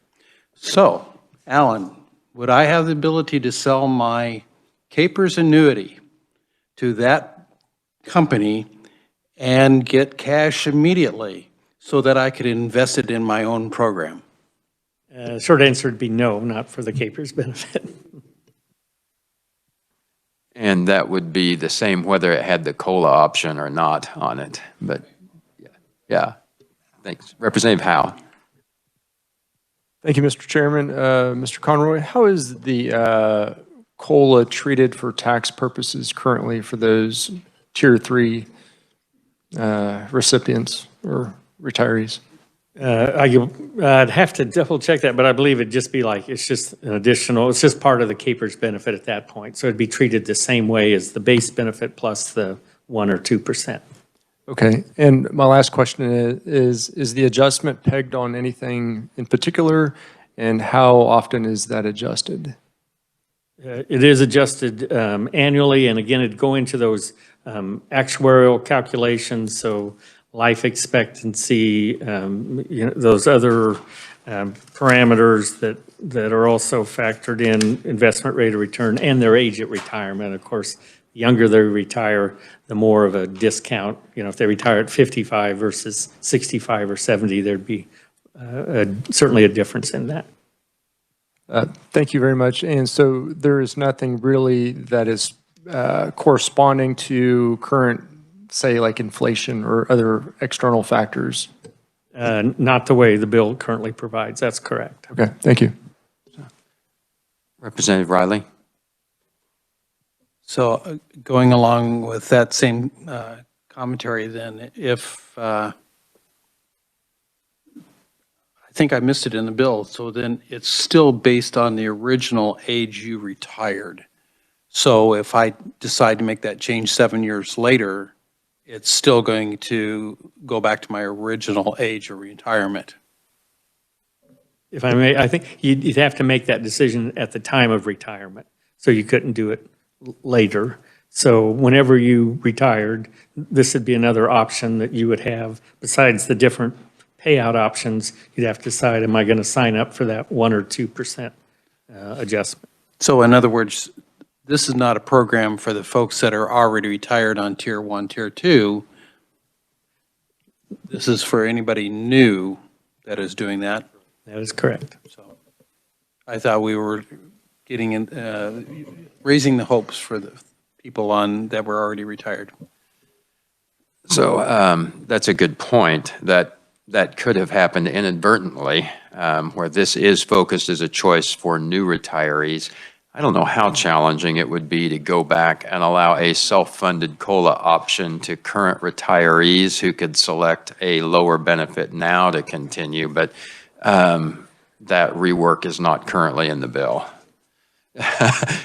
So, Alan, would I have the ability to sell my CAPERS annuity to that company and get cash immediately so that I could invest it in my own program? Short answer would be no, not for the CAPERS benefit. And that would be the same whether it had the COLA option or not on it. But, yeah. Thanks. Representative Howe. Thank you, Mr. Chairman. Mr. Conroy, how is the COLA treated for tax purposes currently for those Tier 3 recipients or retirees? I'd have to double check that, but I believe it'd just be like, it's just an additional, it's just part of the CAPERS benefit at that point. So it'd be treated the same way as the base benefit plus the 1 or 2%. Okay, and my last question is the adjustment pegged on anything in particular, and how often is that adjusted? It is adjusted annually, and again, it'd go into those actuarial calculations, so life expectancy, those other parameters that are also factored in, investment rate of return, and their age at retirement. Of course, the younger they retire, the more of a discount. If they retire at 55 versus 65 or 70, there'd be certainly a difference in that. Thank you very much. And so there is nothing really that is corresponding to current, say, like inflation or other external factors? Not the way the bill currently provides. That's correct. Okay, thank you. Representative Riley. So going along with that same commentary then, if, I think I missed it in the bill, so then it's still based on the original age you retired. So if I decide to make that change 7 years later, it's still going to go back to my original age of retirement. If I may, I think you'd have to make that decision at the time of retirement, so you couldn't do it later. So whenever you retired, this would be another option that you would have. Besides the different payout options, you'd have to decide, am I going to sign up for that 1 or 2% adjustment? So in other words, this is not a program for the folks that are already retired on Tier 1, Tier 2. This is for anybody new that is doing that. That is correct. So I thought we were getting in, raising the hopes for the people that were already retired. So that's a good point. That could have happened inadvertently, where this is focused as a choice for new retirees. I don't know how challenging it would be to go back and allow a self-funded COLA option to current retirees who could select a lower benefit now to continue, but that rework is not currently in the bill.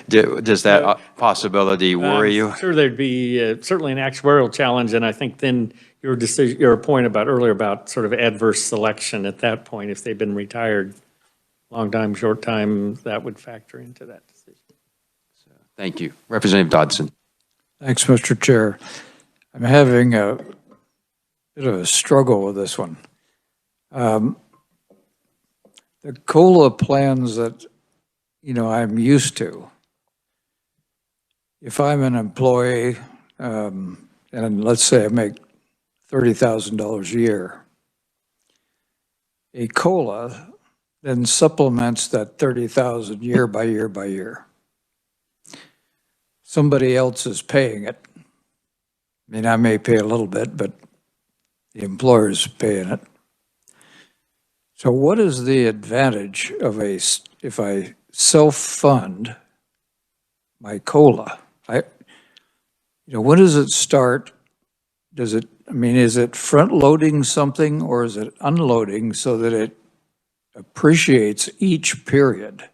Does that possibility worry you? Sure, there'd be certainly an actuarial challenge, and I think then your decision, your point about earlier about sort of adverse selection at that point, if they've been retired long time, short time, that would factor into that decision. So, thank you. Representative Dodson. Thanks, Mr. Chair. I'm having a bit of a struggle with this one. The COLA plans that, I'm used to, if I'm an employee, and let's say I make $30,000 a year, a COLA then supplements that $30,000 year by year by year. Somebody else is paying it. I mean, I may pay a little bit, but the employer's paying it. So what is the advantage of if I self-fund my COLA? When does it start? Is it front-loading something or is it unloading so that it appreciates each period?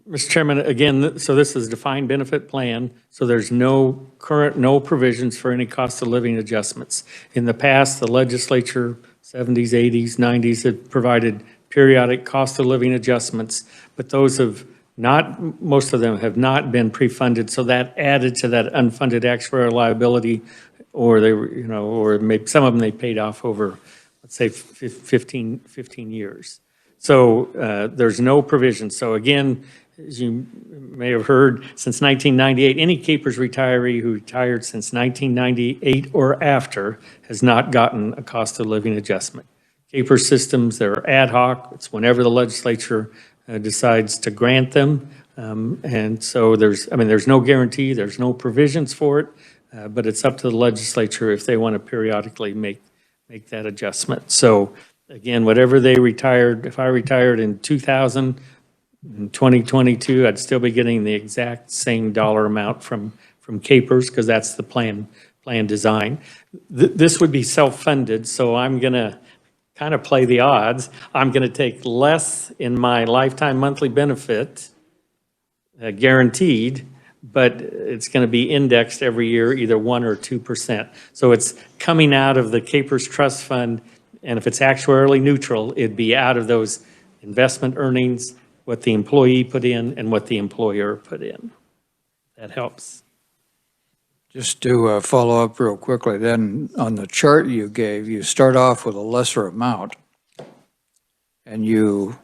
Mr. Chairman, again, so this is a defined benefit plan, so there's no provisions for any cost of living adjustments. In the past, the legislature, 70s, 80s, 90s, had provided periodic cost of living adjustments, but those have not, most of them have not been pre-funded, so that added to that unfunded actuarial liability, or they were, or maybe some of them they paid off over, let's say 15 years. So there's no provision. So again, as you may have heard, since 1998, any CAPERS retiree who retired since 1998 or after has not gotten a cost of living adjustment. CAPERS systems, they're ad hoc. It's whenever the legislature decides to grant them. And so there's no guarantee, there's no provisions for it, but it's up to the legislature if they want to periodically make that adjustment. So again, whatever they retired, if I retired in 2000, in 2022, I'd still be getting the exact same dollar amount from Capers, because that's the plan design. This would be self-funded, so I'm going to kind of play the odds. I'm going to take less in my lifetime monthly benefit, guaranteed, but it's going to be indexed every year, either 1 or 2%. So it's coming out of the Capers Trust Fund, and if it's actuarially neutral, it'd be out of those investment earnings, what the employee put in and what the employer put in. That helps. Just to follow up real quickly, then on the chart you gave, you start off with a lesser amount, and you,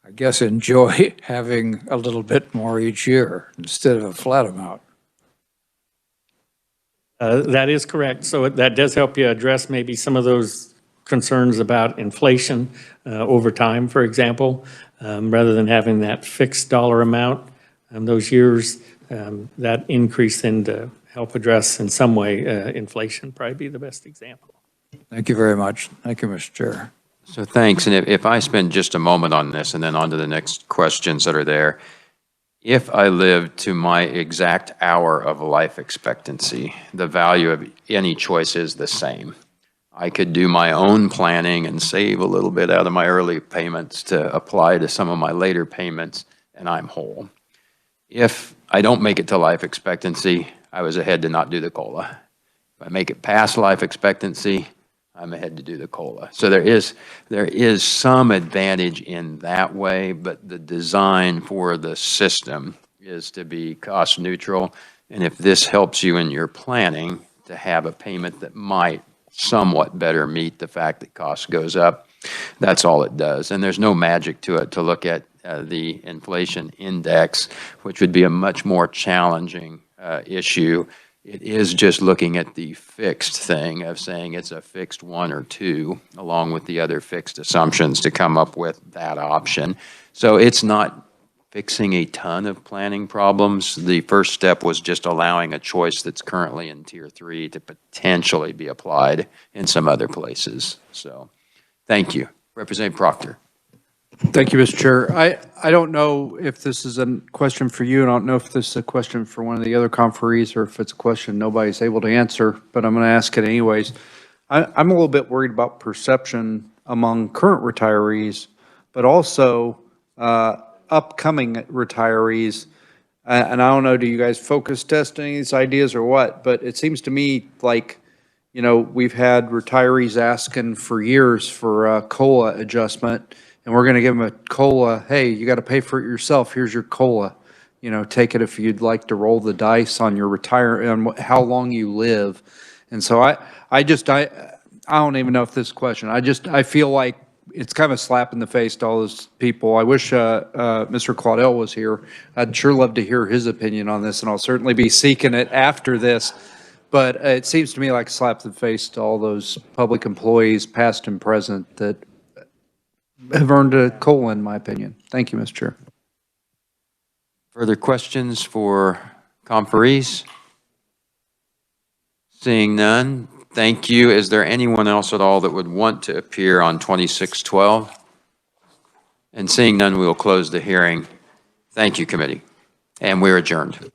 I guess, enjoy having a little bit more each year instead of a flat amount. That is correct. So that does help you address maybe some of those concerns about inflation over time, for example, rather than having that fixed dollar amount. Those years, that increase then to help address in some way inflation, probably be the best example. Thank you very much. Thank you, Mr. Chair. So thanks, and if I spend just a moment on this and then on to the next questions that are there. If I live to my exact hour of life expectancy, the value of any choice is the same. I could do my own planning and save a little bit out of my early payments to apply to some of my later payments, and I'm whole. If I don't make it to life expectancy, I was ahead to not do the COLA. If I make it past life expectancy, I'm ahead to do the COLA. So there is some advantage in that way, but the design for the system is to be cost neutral. And if this helps you in your planning to have a payment that might somewhat better meet the fact that cost goes up, that's all it does. And there's no magic to it to look at the inflation index, which would be a much more challenging issue. It is just looking at the fixed thing of saying it's a fixed 1 or 2, along with the other fixed assumptions to come up with that option. So it's not fixing a ton of planning problems. The first step was just allowing a choice that's currently in Tier 3 to potentially be applied in some other places. So thank you. Representative Proctor. Thank you, Mr. Chair. I don't know if this is a question for you, and I don't know if this is a question for one of the other conferees or if it's a question nobody's able to answer, but I'm going to ask it anyways. I'm a little bit worried about perception among current retirees, but also upcoming retirees. And I don't know, do you guys focus test any of these ideas or what? But it seems to me like, you know, we've had retirees asking for years for a COLA adjustment, and we're going to give them a COLA. Hey, you got to pay for it yourself. Here's your COLA. You know, take it if you'd like to roll the dice on your on how long you live. And so I don't even know if this question. I feel like it's kind of a slap in the face to all those people. I wish Mr. Claudel was here. I'd sure love to hear his opinion on this, and I'll certainly be seeking it after this. But it seems to me like a slap in the face to all those public employees, past and present, that have earned a COLA, in my opinion. Thank you, Mr. Chair. Further questions for conferees? Seeing none, thank you. Is there anyone else at all that would want to appear on 2612? And seeing none, we will close the hearing. Thank you, committee. And we're adjourned.